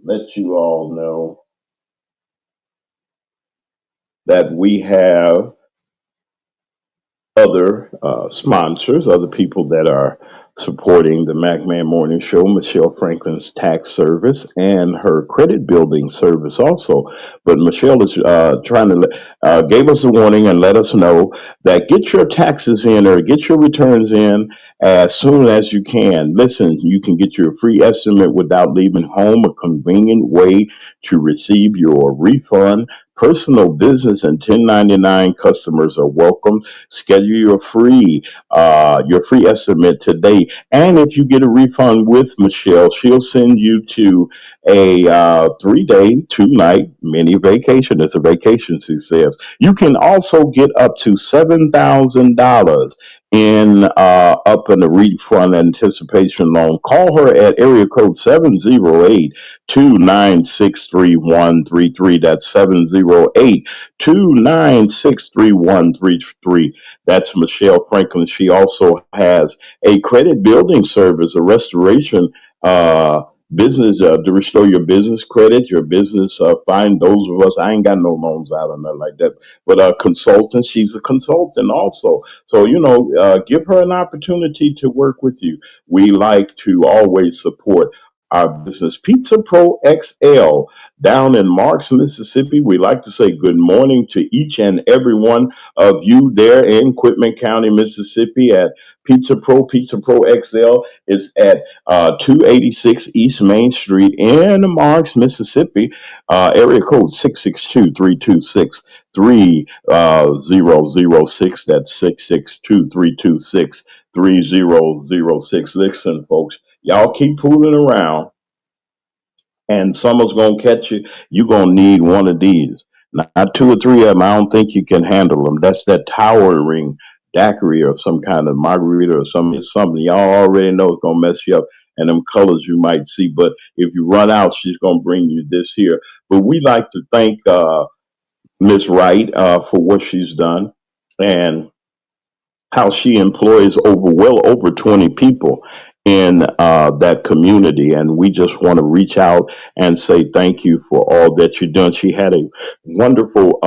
C: let you all know that we have other sponsors, other people that are supporting the MacMan Morning Show, Michelle Franklin's tax service and her credit building service also. But Michelle is trying to gave us a warning and let us know that get your taxes in or get your returns in as soon as you can. Listen, you can get your free estimate without leaving home, a convenient way to receive your refund. Personal, business, and 1099 customers are welcome. Schedule your free estimate today. And if you get a refund with Michelle, she'll send you to a 3 day, 2 night mini vacation. It's a vacation, she says. You can also get up to $7,000 in up in the refund anticipation loan. Call her at area code 708-296-3133. That's 708-296-3133. That's Michelle Franklin. She also has a credit building service, a restoration business to restore your business credit, your business. Find those of us. I ain't got no loans out or nothing like that, but a consultant. She's a consultant also. So give her an opportunity to work with you. We like to always support our business. Pizza Pro XL down in Marks, Mississippi. We like to say good morning to each and every one of you there in Quitman County, Mississippi at Pizza Pro. Pizza Pro XL is at 286 East Main Street in Marks, Mississippi. Area code 662-326-3006. That's 662-326-3006. Listen, folks, y'all keep fooling around and summer's gonna catch you. You're gonna need one of these. Not two or three of them. I don't think you can handle them. That's that towering daiquiri or some kind of margarita or something y'all already know is gonna mess you up. And them colors you might see, but if you run out, she's gonna bring you this here. But we like to thank Miss Wright for what she's done, and how she employs well over 20 people in that community. And we just want to reach out and say thank you for all that you've done. She had a wonderful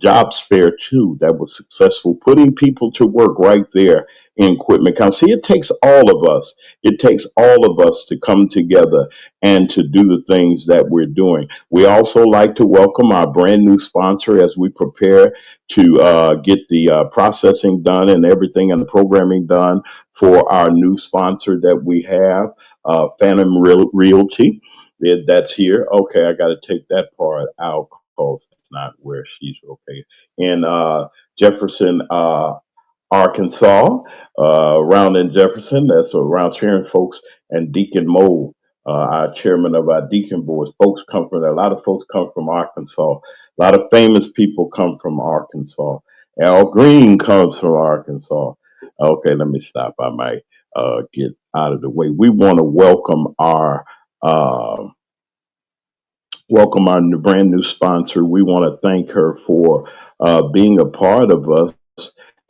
C: jobs fair too that was successful, putting people to work right there in Quitman County. See, it takes all of us. It takes all of us to come together and to do the things that we're doing. We also like to welcome our brand new sponsor as we prepare to get the processing done and everything and the programming done for our new sponsor that we have, Phantom Realty. That's here. Okay, I got to take that part out because it's not where she's okay. In Jefferson, Arkansas, around in Jefferson. That's around Sharon folks and Deacon Moe, our chairman of our deacon boards. A lot of folks come from Arkansas. A lot of famous people come from Arkansas. Al Green comes from Arkansas. Okay, let me stop. I might get out of the way. We want to uh, welcome our brand new sponsor. We want to thank her for being a part of us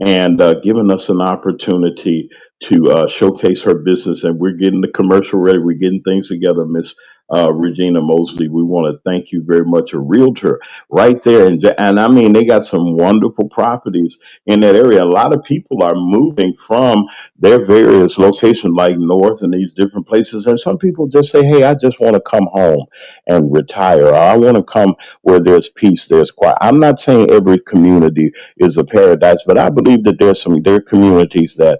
C: and giving us an opportunity to showcase her business. And we're getting the commercial ready. We're getting things together, Miss Regina Mosley. We want to thank you very much. A realtor right there. And I mean, they got some wonderful properties in that area. A lot of people are moving from their various locations, like north and these different places. And some people just say, hey, I just want to come home and retire. Or I want to come where there's peace, there's quiet. I'm not saying every community is a paradise, but I believe that there are communities that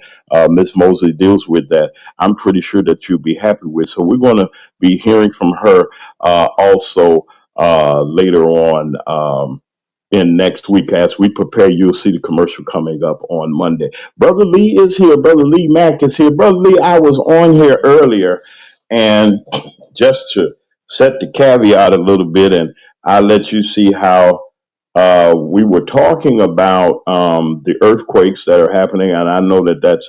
C: Miss Mosley deals with that I'm pretty sure that you'll be happy with. So we're going to be hearing from her also later on. In next week, as we prepare, you'll see the commercial coming up on Monday. Brother Lee is here. Brother Lee Mack is here. Brother Lee, I was on here earlier, and just to set the caveat a little bit, and I'll let you see how we were talking about the earthquakes that are happening, and I know that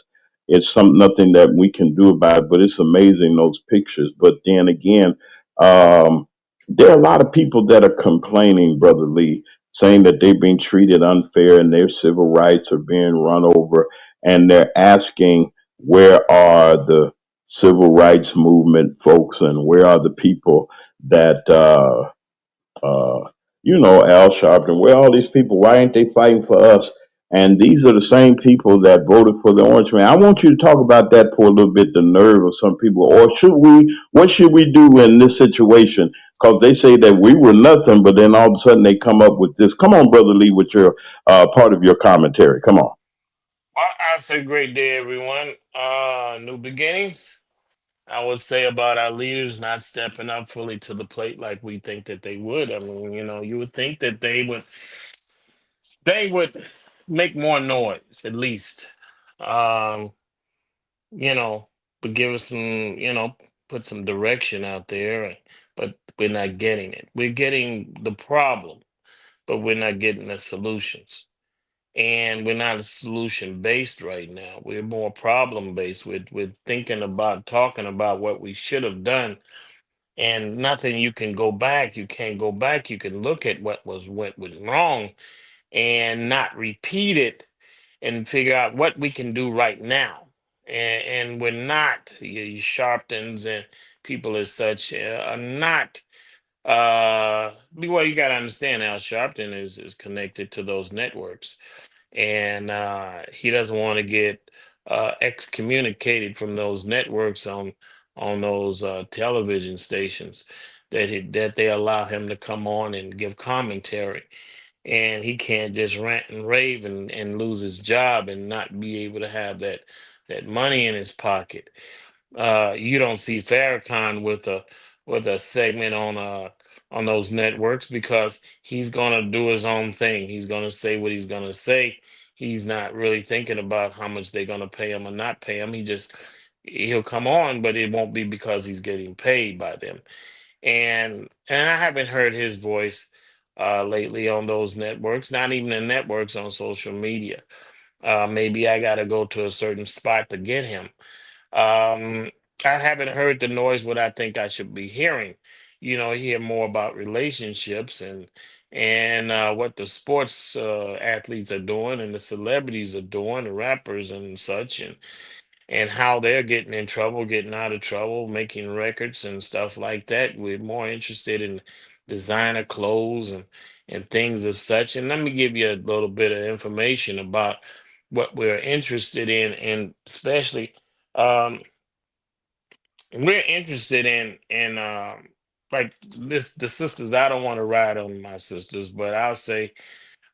C: it's nothing that we can do about it, but it's amazing those pictures. But then again, um, there are a lot of people that are complaining, Brother Lee, saying that they've been treated unfair and their civil rights are being run over. And they're asking, where are the civil rights movement folks and where are the people that uh, Al Sharpton, where are all these people? Why ain't they fighting for us? And these are the same people that voted for the Orange Man. I want you to talk about that for a little bit, the nerve of some people. Or what should we do in this situation? Because they say that we were nothing, but then all of a sudden they come up with this. Come on, Brother Lee, with your part of your commentary. Come on.
H: Well, I say great day, everyone. New beginnings. I would say about our leaders not stepping up fully to the plate like we think that they would. I mean, you would think that they would make more noise at least. Um, you know, but give us some, put some direction out there, but we're not getting it. We're getting the problem, but we're not getting the solutions. And we're not solution based right now. We're more problem based. We're thinking about talking about what we should have done, and nothing you can go back. You can't go back. You can look at what was wrong and not repeat it, and figure out what we can do right now. And we're not you Sharptons and people as such are not. Well, you got to understand, Al Sharpton is connected to those networks, and he doesn't want to get excommunicated from those networks on those television stations that they allow him to come on and give commentary, and he can't just rant and rave and lose his job and not be able to have that money in his pocket. You don't see Farrakhan with a segment on those networks because he's gonna do his own thing. He's gonna say what he's gonna say. He's not really thinking about how much they're gonna pay him or not pay him. He'll come on, but it won't be because he's getting paid by them. And I haven't heard his voice lately on those networks, not even the networks, on social media. Maybe I gotta go to a certain spot to get him. um, I haven't heard the noise what I think I should be hearing. Hear more about relationships and what the sports athletes are doing and the celebrities are doing, the rappers and such, and how they're getting in trouble, getting out of trouble, making records and stuff like that. We're more interested in designer clothes and things of such. And let me give you a little bit of information about what we're interested in, and especially um, we're interested in like this the sisters. I don't want to ride on my sisters, but I'll say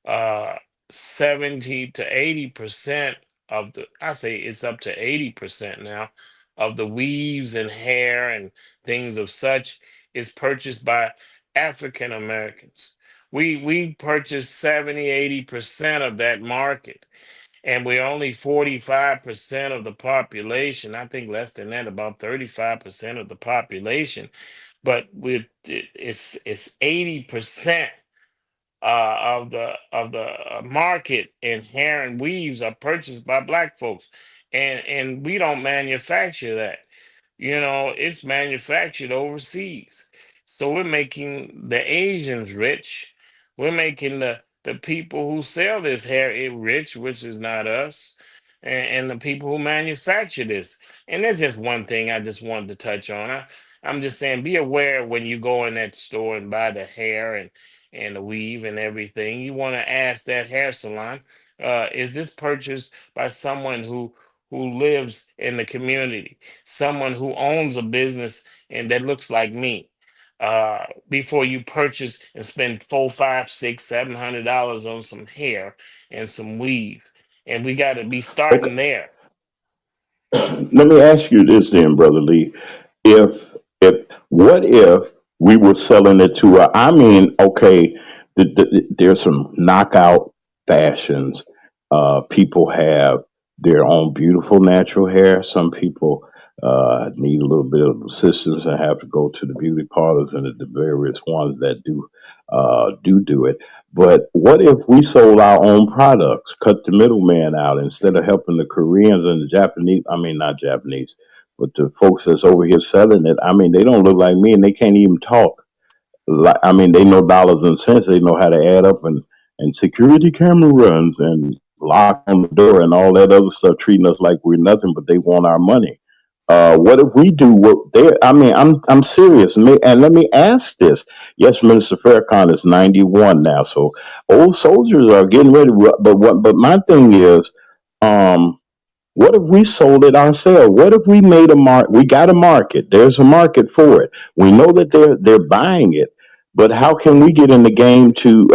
H: uh 70 to 80% of the I say it's up to 80% now of the weaves and hair and things of such is purchased by African Americans. We purchase 70-80% of that market, and we're only 45% of the population. I think less than that, about 35% of the population. But it's 80% of the market, and hair and weaves are purchased by black folks, and we don't manufacture that. It's manufactured overseas. So we're making the Asians rich. We're making the people who sell this hair rich, which is not us, and the people who manufacture this. And there's just one thing I just wanted to touch on. I'm just saying, be aware when you go in that store and buy the hair and the weave and everything. You want to ask that hair salon, is this purchased by someone who lives in the community, someone who owns a business and that looks like me? Before you purchase and spend four, five, six, $700 on some hair and some weave, and we got to be
C: Okay.
H: starting there.
C: Let me ask you this then, Brother Lee. If what if we were selling it to I mean, okay, there's some knockout fashions. People have their own beautiful natural hair. Some people need a little bit of assistance and have to go to the beauty parlors and the various ones that do it. But what if we sold our own products, cut the middleman out instead of helping the Koreans and the Japanese? I mean, not Japanese, but the folks that's over here selling it. I mean, they don't look like me and they can't even talk. I mean, they know dollars and cents. They know how to add up and security camera runs and lock on the door and all that other stuff, treating us like we're nothing, but they want our money. What if we do what they? I mean, I'm serious. And let me ask this. Yes, Minister Farrakhan is 91 now, so old soldiers are getting ready. But what? But my thing is, um, what if we sold it ourselves? What if we made a market? We got a market. There's a market for it. We know that they're buying it, but how can we get in the game to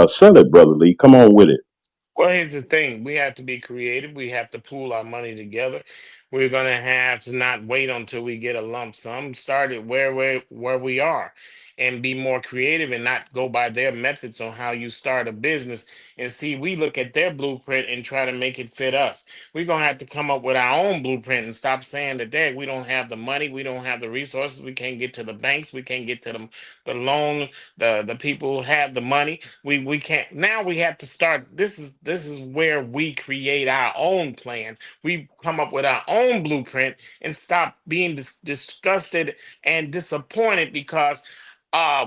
C: sell it, Brother Lee? Come on with it.
H: Well, here's the thing. We have to be creative. We have to pool our money together. We're gonna have to not wait until we get a lump sum. Start it where we are and be more creative and not go by their methods on how you start a business. And see, we look at their blueprint and try to make it fit us. We're gonna have to come up with our own blueprint and stop saying that, dang, we don't have the money, we don't have the resources, we can't get to the banks, we can't get to the loan, the people who have the money. We can't. Now we have to start. This is where we create our own plan. We come up with our own blueprint and stop being disgusted and disappointed because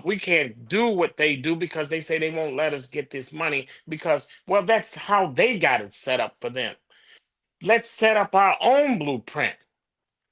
H: we can't do what they do because they say they won't let us get this money because, well, that's how they got it set up for them. Let's set up our own blueprint.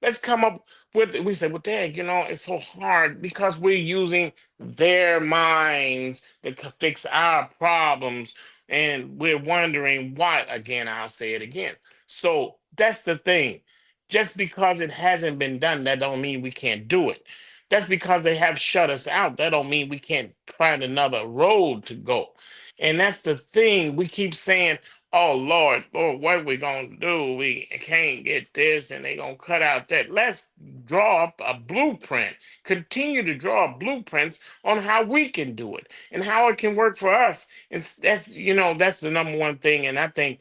H: Let's come up with it. We say, well, dang, it's so hard because we're using their minds to fix our problems. And we're wondering why. Again, I'll say it again. So that's the thing. Just because it hasn't been done, that don't mean we can't do it. That's because they have shut us out. That don't mean we can't find another road to go. And that's the thing. We keep saying, oh Lord, Lord, what are we gonna do? We can't get this, and they gonna cut out that. Let's draw up a blueprint. Continue to draw blueprints on how we can do it and how it can work for us. And that's the number one thing. And I think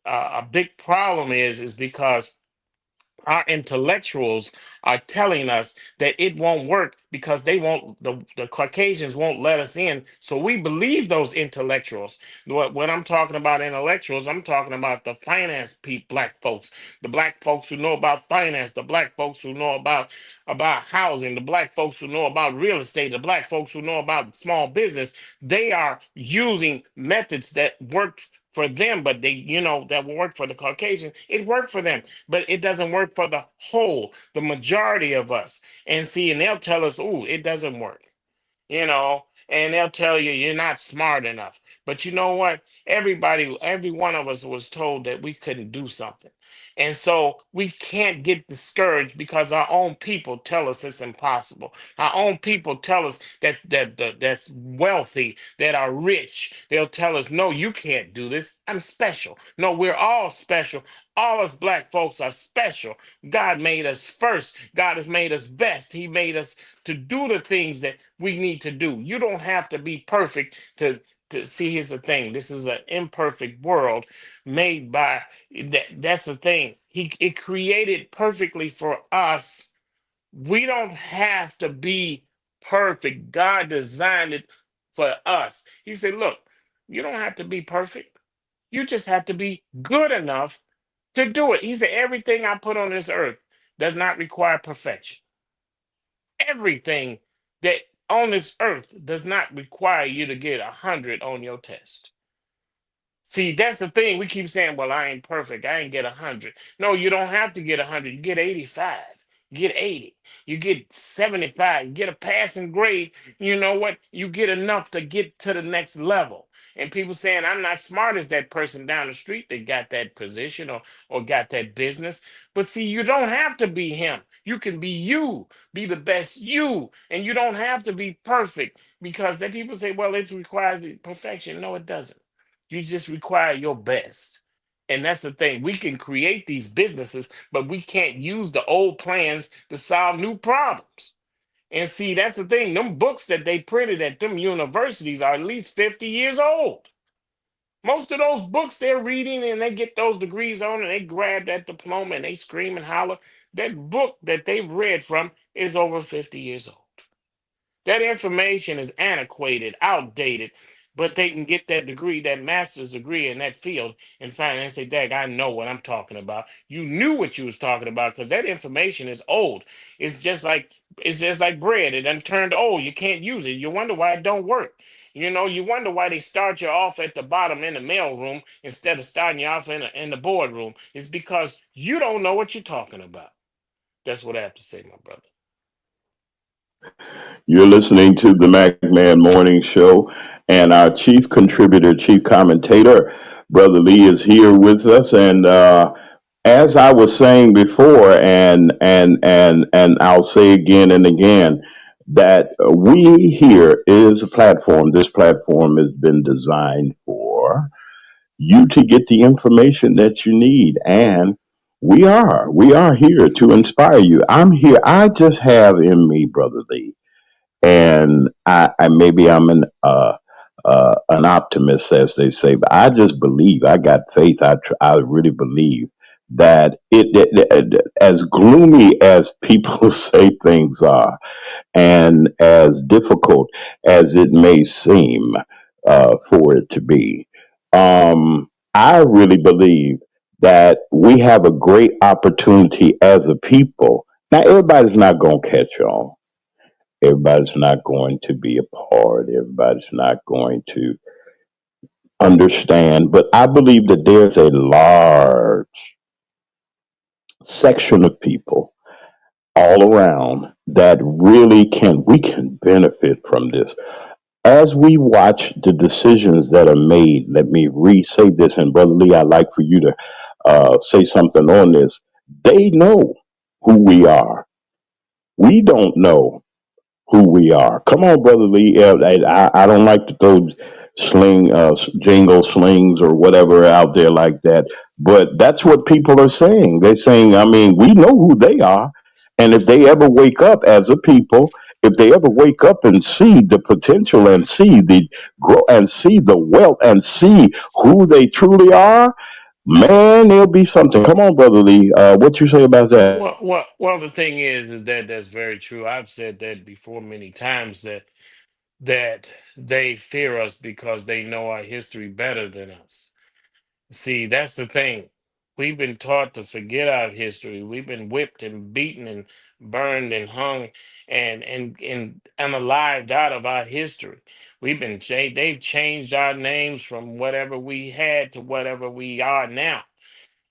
H: a big problem is because our intellectuals are telling us that it won't work because they won't the Caucasians won't let us in. So we believe those intellectuals. When I'm talking about intellectuals, I'm talking about the finance black folks, the black folks who know about finance, the black folks who know about housing, the black folks who know about real estate, the black folks who know about small business. They are using methods that work for them, but that will work for the Caucasian. It worked for them, but it doesn't work for the whole, the majority of us. And see, and they'll tell us, "Oh, it doesn't work." And they'll tell you you're not smart enough. But you know what? Every one of us was told that we couldn't do something. And so we can't get discouraged because our own people tell us it's impossible. Our own people tell us that's wealthy, that are rich. They'll tell us, no, you can't do this. I'm special. No, we're all special. All us black folks are special. God made us first. God has made us best. He made us to do the things that we need to do. You don't have to be perfect to see. Here's the thing. This is an imperfect world made by that's the thing. It created perfectly for us. We don't have to be perfect. God designed it for us. He said, look, you don't have to be perfect. You just have to be good enough to do it. He said, everything I put on this earth does not require perfection. Everything that on this earth does not require you to get 100 on your test. See, that's the thing. We keep saying, well, I ain't perfect. I ain't get 100. No, you don't have to get 100. You get 85. You get 80. You get 75. You get a passing grade. You know what? You get enough to get to the next level. And people saying, I'm not smart as that person down the street that got that position or got that business. But see, you don't have to be him. You can be you. Be the best you. And you don't have to be perfect because then people say, well, it requires perfection. No, it doesn't. You just require your best. And that's the thing. We can create these businesses, but we can't use the old plans to solve new problems. And see, that's the thing. Them books that they printed at them universities are at least 50 years old. Most of those books they're reading and they get those degrees on and they grab that diploma and they scream and holler. That book that they read from is over 50 years old. That information is antiquated, outdated. but they can get that degree, that master's degree in that field, and find and say, "Dag, I know what I'm talking about." You knew what you was talking about because that information is old. It's just like bread. It done turned old. You can't use it. You wonder why it don't work. You wonder why they start you off at the bottom in the mail room instead of starting you off in the boardroom. It's because you don't know what you're talking about. That's what I have to say, my brother.
C: You're listening to the MacMan Morning Show, and our chief contributor, chief commentator, Brother Lee, is here with us. And as I was saying before, and I'll say again and again, that we here is a platform. This platform has been designed for you to get the information that you need, and we are here to inspire you. I'm here. I just have in me, Brother Lee, and I maybe I'm an optimist, as they say, but I just believe. I got faith. I really believe that as gloomy as people say things are, and as difficult as it may seem for it to be, I really believe that we have a great opportunity as a people. Now, everybody's not going to catch on. Everybody's not going to be a part. Everybody's not going to understand. But I believe that there's a large section of people all around that really we can benefit from this. As we watch the decisions that are made, let me re say this, and Brother Lee, I'd like for you to say something on this. They know who we are. We don't know who we are. Come on, Brother Lee. I don't like to throw jingle slings or whatever out there like that, but that's what people are saying. They're saying, I mean, we know who they are. And if they ever wake up as a people, if they ever wake up and see the potential and see the grow and see the wealth and see who they truly are, man, there'll be something. Come on, Brother Lee. What you say about that?
H: Well, the thing is that that's very true. I've said that before many times that they fear us because they know our history better than us. See, that's the thing. We've been taught to forget our history. We've been whipped and beaten and burned and hung and unalived out of our history. They've changed our names from whatever we had to whatever we are now.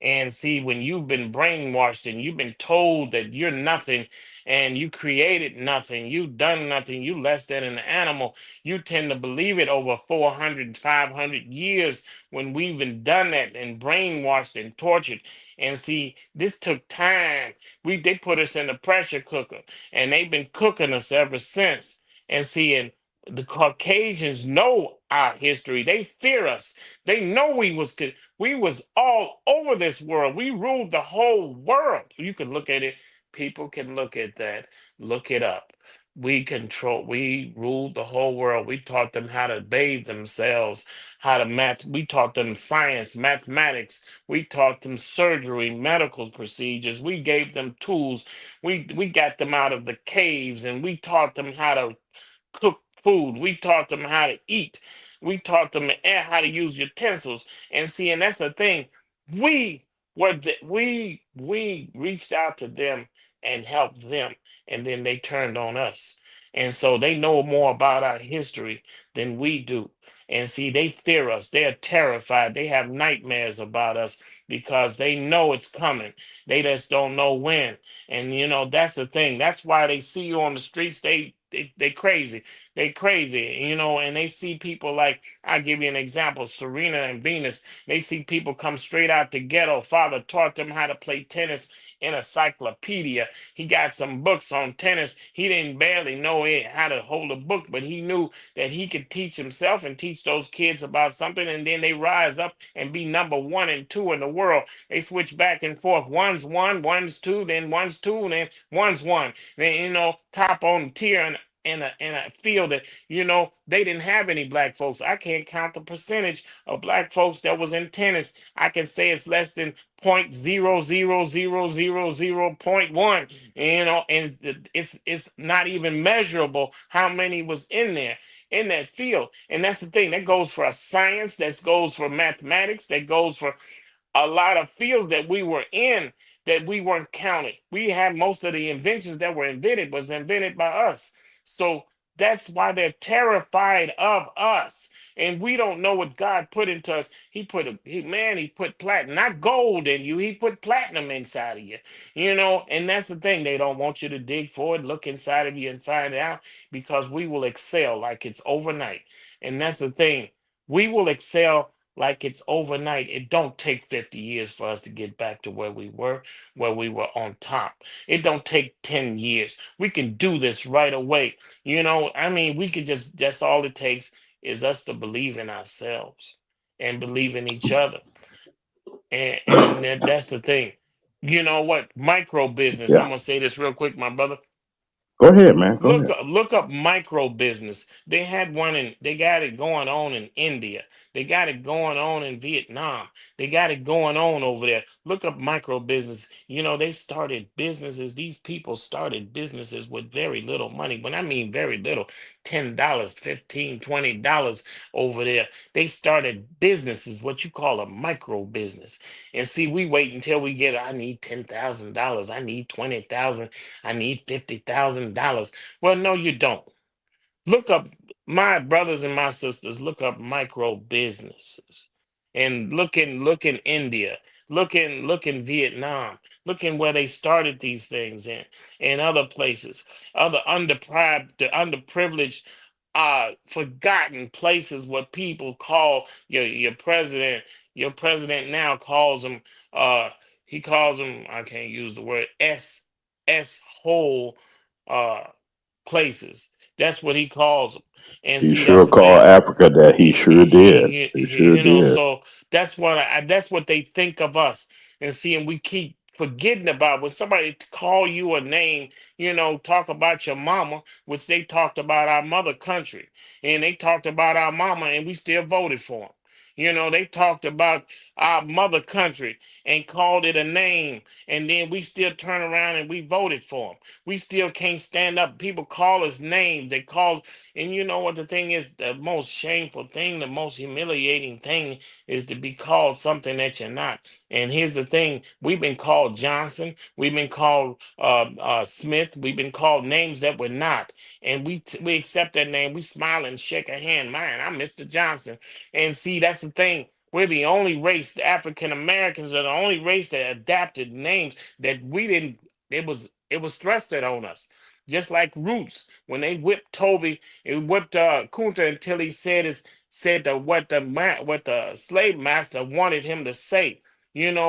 H: And see, when you've been brainwashed and you've been told that you're nothing and you created nothing, you've done nothing, you less than an animal, you tend to believe it over 400, 500 years when we've been done that and brainwashed and tortured. And see, this took time. They put us in the pressure cooker and they've been cooking us ever since. And see, and the Caucasians know our history. They fear us. They know we was all over this world. We ruled the whole world. You can look at it. People can look at that. Look it up. We ruled the whole world. We taught them how to bathe themselves, how to math. We taught them science, mathematics. We taught them surgery, medical procedures. We gave them tools. We got them out of the caves and we taught them how to cook food. We taught them how to eat. We taught them how to use utensils. And see, and that's the thing. We reached out to them and helped them, and then they turned on us. And so they know more about our history than we do. And see, they fear us. They're terrified. They have nightmares about us because they know it's coming. They just don't know when. And that's the thing. That's why they see you on the streets. They crazy. They crazy. And they see people like, I'll give you an example, Serena and Venus. They see people come straight out the ghetto. Father taught them how to play tennis in a encyclopedia. He got some books on tennis. He didn't barely know how to hold a book, but he knew that he could teach himself and teach those kids about something. And then they rise up and be number one and two in the world. They switch back and forth. One's one, one's two, then one's two, and then one's one. Then top on the tier in a field that, they didn't have any black folks. I can't count the percentage of black folks that was in tennis. I can say it's less than 0.00000.1. And it's not even measurable how many was in there in that field. And that's the thing that goes for a science, that goes for mathematics, that goes for a lot of fields that we were in that we weren't counting. We had most of the inventions that were invented was invented by us. So that's why they're terrified of us. And we don't know what God put into us. He put platinum, not gold in you. He put platinum inside of you. And that's the thing. They don't want you to dig for it, look inside of you and find out, because we will excel like it's overnight. And that's the thing. We will excel like it's overnight. It don't take 50 years for us to get back to where we were on top. It don't take 10 years. We can do this right away. I mean, we could that's all it takes is us to believe in ourselves and believe in each other. And that's the thing. You know what? Micro business. I'm
C: Yeah.
H: gonna say this real quick, my brother.
C: Go ahead, man. Go ahead.
H: Look up micro business. They got it going on in India. They got it going on in Vietnam. They got it going on over there. Look up micro business. They started businesses. These people started businesses with very little money. When I mean very little, $10, 15, $20 over there. They started businesses, what you call a micro business. And see, we wait until we get, I need $10,000. I need 20,000. I need $50,000. Well, no, you don't. Look up, my brothers and my sisters, look up micro businesses. And look in India, look in Vietnam, look in where they started these things in other places, other underdeprived, the underprivileged, forgotten places where people call your president. Your president now calls them, he calls them, I can't use the word, S hole uh places. That's what he calls them. And
C: He
H: see, that's
C: sure
H: the
C: called
H: thing.
C: Africa that. He sure did. He sure did.
H: So that's what they think of us. And see, and we keep forgetting about when somebody call you a name, talk about your mama, which they talked about our mother country, and they talked about our mama, and we still voted for them. They talked about our mother country and called it a name, and then we still turn around and we voted for them. We still can't stand up. People call us names. They call, and you know what the thing is? The most shameful thing, the most humiliating thing is to be called something that you're not. And here's the thing: we've been called Johnson, we've been called Smith, we've been called names that we're not, and we accept that name. We smile and shake a hand. Man, I'm Mr. Johnson. And see, that's the thing. We're the only race, the African Americans are the only race that adapted names that we didn't. It was thrusted on us. Just like Roots, when they whipped Toby, it whipped Kunta until he said what the slave master wanted him to say.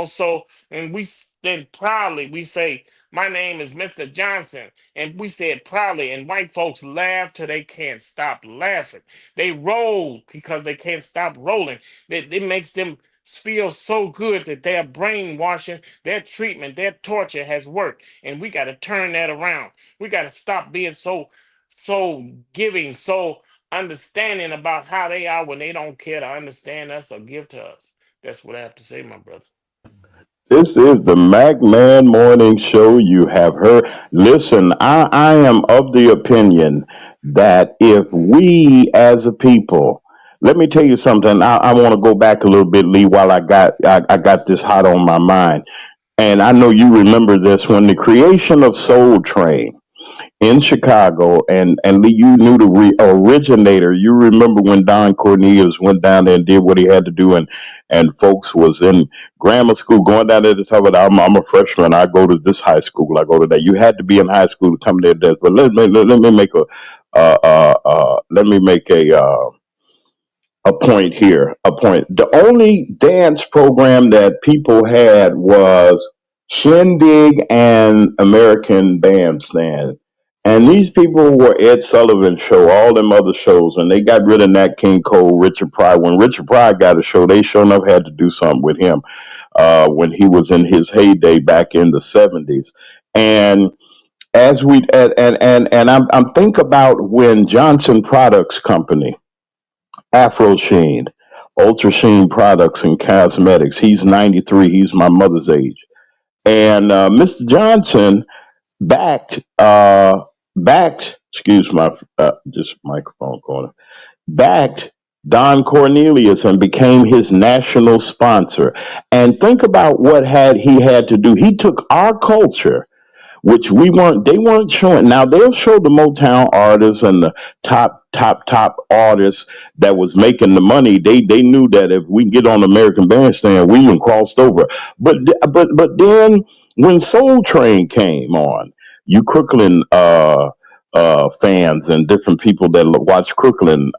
H: So and then proudly we say, my name is Mr. Johnson. And we say it proudly, and white folks laugh till they can't stop laughing. They roll because they can't stop rolling. It makes them feel so good that their brainwashing, their treatment, their torture has worked. And we got to turn that around. We got to stop being so giving, so understanding about how they are when they don't care to understand us or give to us. That's what I have to say, my brother.
C: This is the Mac Man Morning Show. You have heard. Listen, I am of the opinion that if we as a people, let me tell you something. I want to go back a little bit, Lee, while I got this hot on my mind. And I know you remember this when the creation of Soul Train in Chicago, and Lee, you knew the originator. You remember when Don Cornelius went down there and did what he had to do, and folks was in grammar school going down there to tell it. I'm a freshman. I go to this high school. I go to that. You had to be in high school to come there. To this. But let me make a let me make a point here. A point. The only dance program that people had was Shindig and American Bandstand. And these people were Ed Sullivan show, all them other shows, and they got rid of Nat King Cole, Richard Pryor. When Richard Pryor got a show, they sure enough had to do something with him when he was in his heyday back in the 70s. And as we and I'm think about when Johnson Products Company, Afro Sheen, Ultra Sheen Products and Cosmetics. He's 93. He's my mother's age. And Mr. Johnson backed excuse my just microphone corner, backed Don Cornelius and became his national sponsor. And think about what had he had to do. He took our culture, which we weren't, they weren't showing. Now they'll show the Motown artists and the top artists that was making the money. They knew that if we get on American Bandstand, we even crossed over. But then when Soul Train came on, you Crooklyn fans and different people that watch Crooklyn,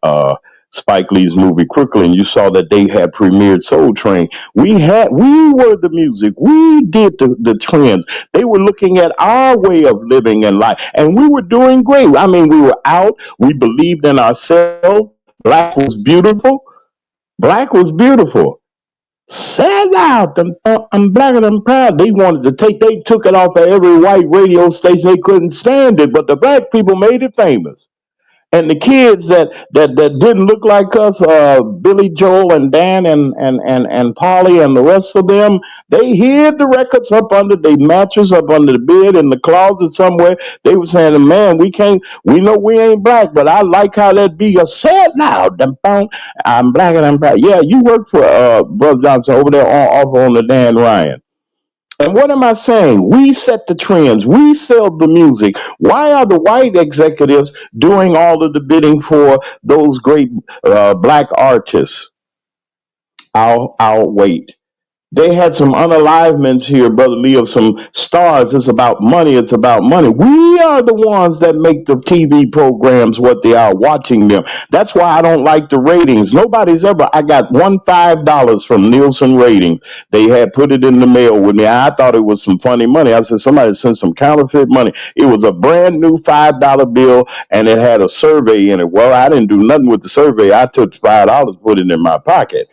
C: Spike Lee's movie Crooklyn, you saw that they had premiered Soul Train. We were the music. We did the trends. They were looking at our way of living and life, and we were doing great. I mean, we were out. We believed in ourselves. Black was beautiful. Black was beautiful. Sell out. I'm black and I'm proud. They wanted to take. They took it off of every white radio station. They couldn't stand it, but the black people made it famous. And the kids that didn't look like us, Billy Joel and Dan and Polly and the rest of them, they hid the records up under the mattress, up under the bed, in the closet somewhere. They were saying, "Man, we can't. We know we ain't black, but I like how that be." You say it loud, them phone. I'm black and I'm proud. Yeah, you work for Brother Johnson over there off on the Dan Ryan. And what am I saying? We set the trends. We sell the music. Why are the white executives doing all of the bidding for those great black artists? I'll wait. They had some unalivements here, Brother Lee, of some stars. It's about money. It's about money. We are the ones that make the TV programs what they are, watching them. That's why I don't like the ratings. Nobody's ever, I got $5 from Nielsen Ratings. They had put it in the mail with me. I thought it was some funny money. I said, somebody sent some counterfeit money. It was a brand new $5 bill and it had a survey in it. Well, I didn't do nothing with the survey. I took $5, put it in my pocket.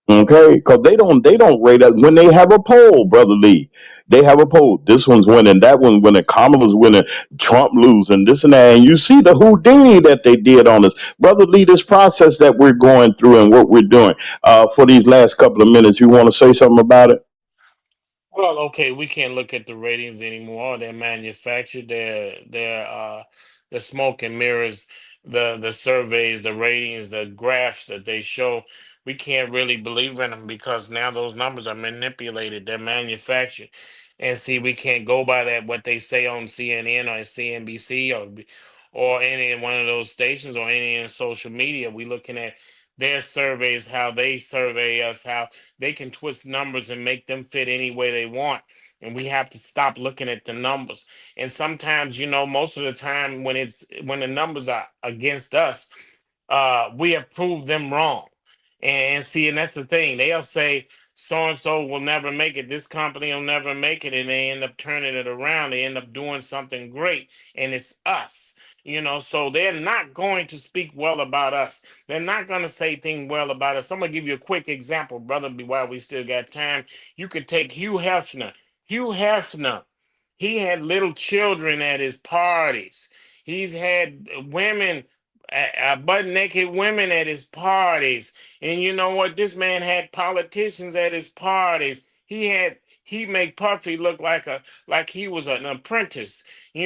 C: Okay, because they don't rate us when they have a poll, Brother Lee. They have a poll. This one's winning, that one's winning, Kamala's winning, Trump losing, this and that. And you see the Houdini that they did on us. Brother Lee, this process that we're going through and what we're doing for these last couple of minutes, you want to say something about it?
H: Well, okay, we can't look at the ratings anymore. They're manufactured. They're the smoke and mirrors, the surveys, the ratings, the graphs that they show. We can't really believe in them because now those numbers are manipulated. They're manufactured, and see, we can't go by that what they say on CNN or CNBC or any one of those stations or any in social media. We looking at their surveys, how they survey us, how they can twist numbers and make them fit any way they want. And we have to stop looking at the numbers. And sometimes, most of the time when the numbers are against us, we have proved them wrong. And see, and that's the thing. They'll say so and so will never make it. This company will never make it, and they end up turning it around. They end up doing something great, and it's us. So they're not going to speak well about us. They're not going to say things well about us. I'm gonna give you a quick example, brother. While we still got time, you could take Hugh Hefner. Hugh Hefner, he had little children at his parties. He's had women, butt naked women at his parties. And you know what? This man had politicians at his parties. He made Puffy look like he was an apprentice, and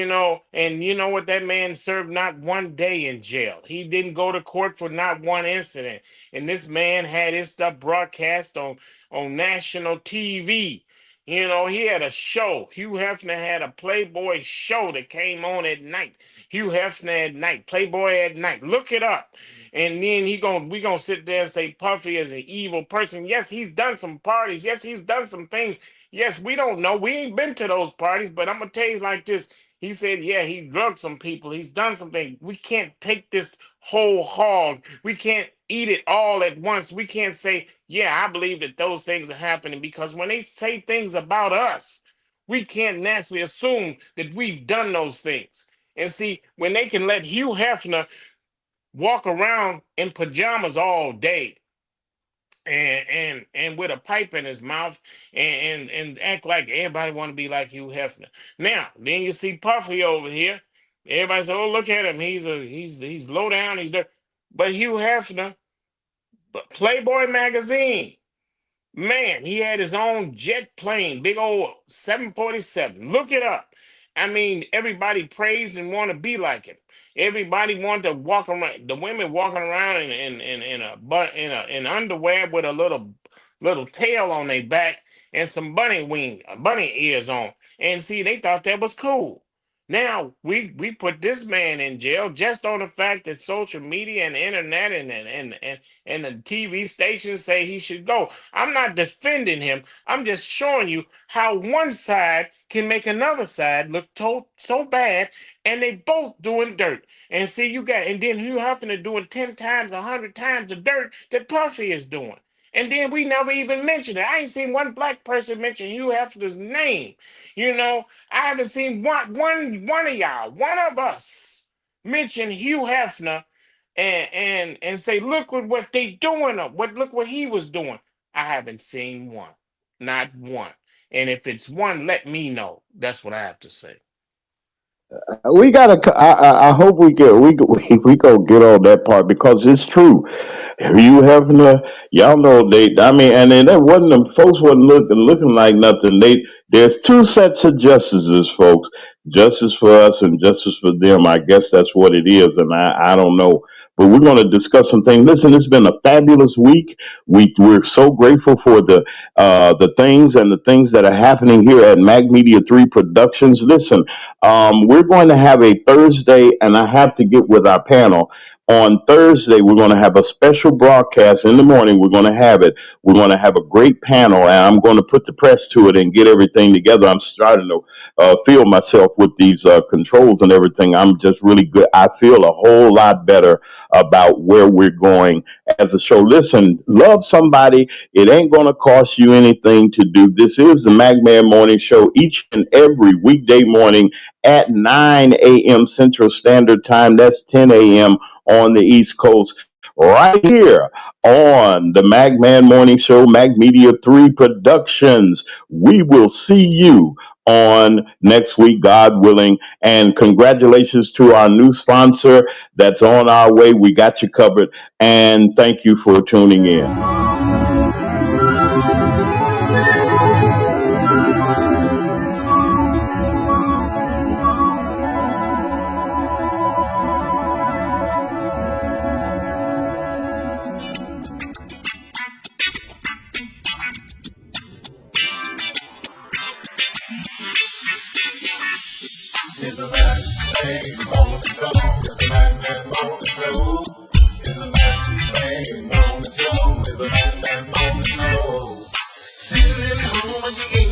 H: you know what? That man served not one day in jail. He didn't go to court for not one incident. And this man had his stuff broadcast on national TV. He had a show. Hugh Hefner had a Playboy show that came on at night. Hugh Hefner at night, Playboy at night. Look it up. And then we gonna sit there and say Puffy is an evil person. Yes, he's done some parties. Yes, he's done some things. Yes, we don't know. We ain't been to those parties, but I'm gonna tell you like this. He said, yeah, he drugged some people. He's done something. We can't take this whole hog. We can't eat it all at once. We can't say, yeah, I believe that those things are happening because when they say things about us, we can't naturally assume that we've done those things. And see, when they can let Hugh Hefner walk around in pajamas all day and with a pipe in his mouth and act like everybody want to be like Hugh Hefner. Now, then you see Puffy over here. Everybody say, "Oh, look at him. He's low down. He's there." But Hugh Hefner, but Playboy magazine. Man, he had his own jet plane, big old 747. Look it up. I mean, everybody praised and want to be like him. Everybody wanted to walk around. The women walking around in underwear with a little tail on their back and some bunny ears on. And see, they thought that was cool. Now we put this man in jail just on the fact that social media and the internet and the TV stations say he should go. I'm not defending him. I'm just showing you how one side can make another side look so bad, and they both doing dirt. And see, and then Hugh Hefner doing 10 times, 100 times the dirt that Puffy is doing. And then we never even mentioned it. I ain't seen one black person mention Hugh Hefner's name. You know, I haven't seen one of y'all, one of us, mention Hugh Hefner and say, look what they doing, or look what he was doing. I haven't seen one, not one. And if it's one, let me know. That's what I have to say.
C: We gotta. I hope we go get on that part because it's true. You having y'all know they. I mean, and then that wasn't them folks wasn't looking like nothing. There's two sets of justices, folks. Justice for us and justice for them. I guess that's what it is, and I don't know. But we're going to discuss some things. Listen, it's been a fabulous week. We're so grateful for the things and the things that are happening here at Mag Media 3 Productions. Listen, we're going to have a Thursday, and I have to get with our panel. On Thursday, we're going to have a special broadcast in the morning. We're going to have it. We're going to have a great panel, and I'm going to put the press to it and get everything together. I'm starting to feel myself with these controls and everything. I'm just really good. I feel a whole lot better about where we're going as a show. Listen, love somebody. It ain't going to cost you anything to do. This is the Magman Morning Show each and every weekday morning at 9 a.m. Central Standard Time. That's 10 a.m. on the East Coast. Right here on the Magman Morning Show, Mag Media 3 Productions. We will see you on next week, God willing. And congratulations to our new sponsor that's on our way. We got you covered. And thank you for tuning in.
G: It's a Magman Morning Show. It's a Magman Morning Show. It's a Magman Morning Show. It's a Magman Morning Show. Sitting in home when you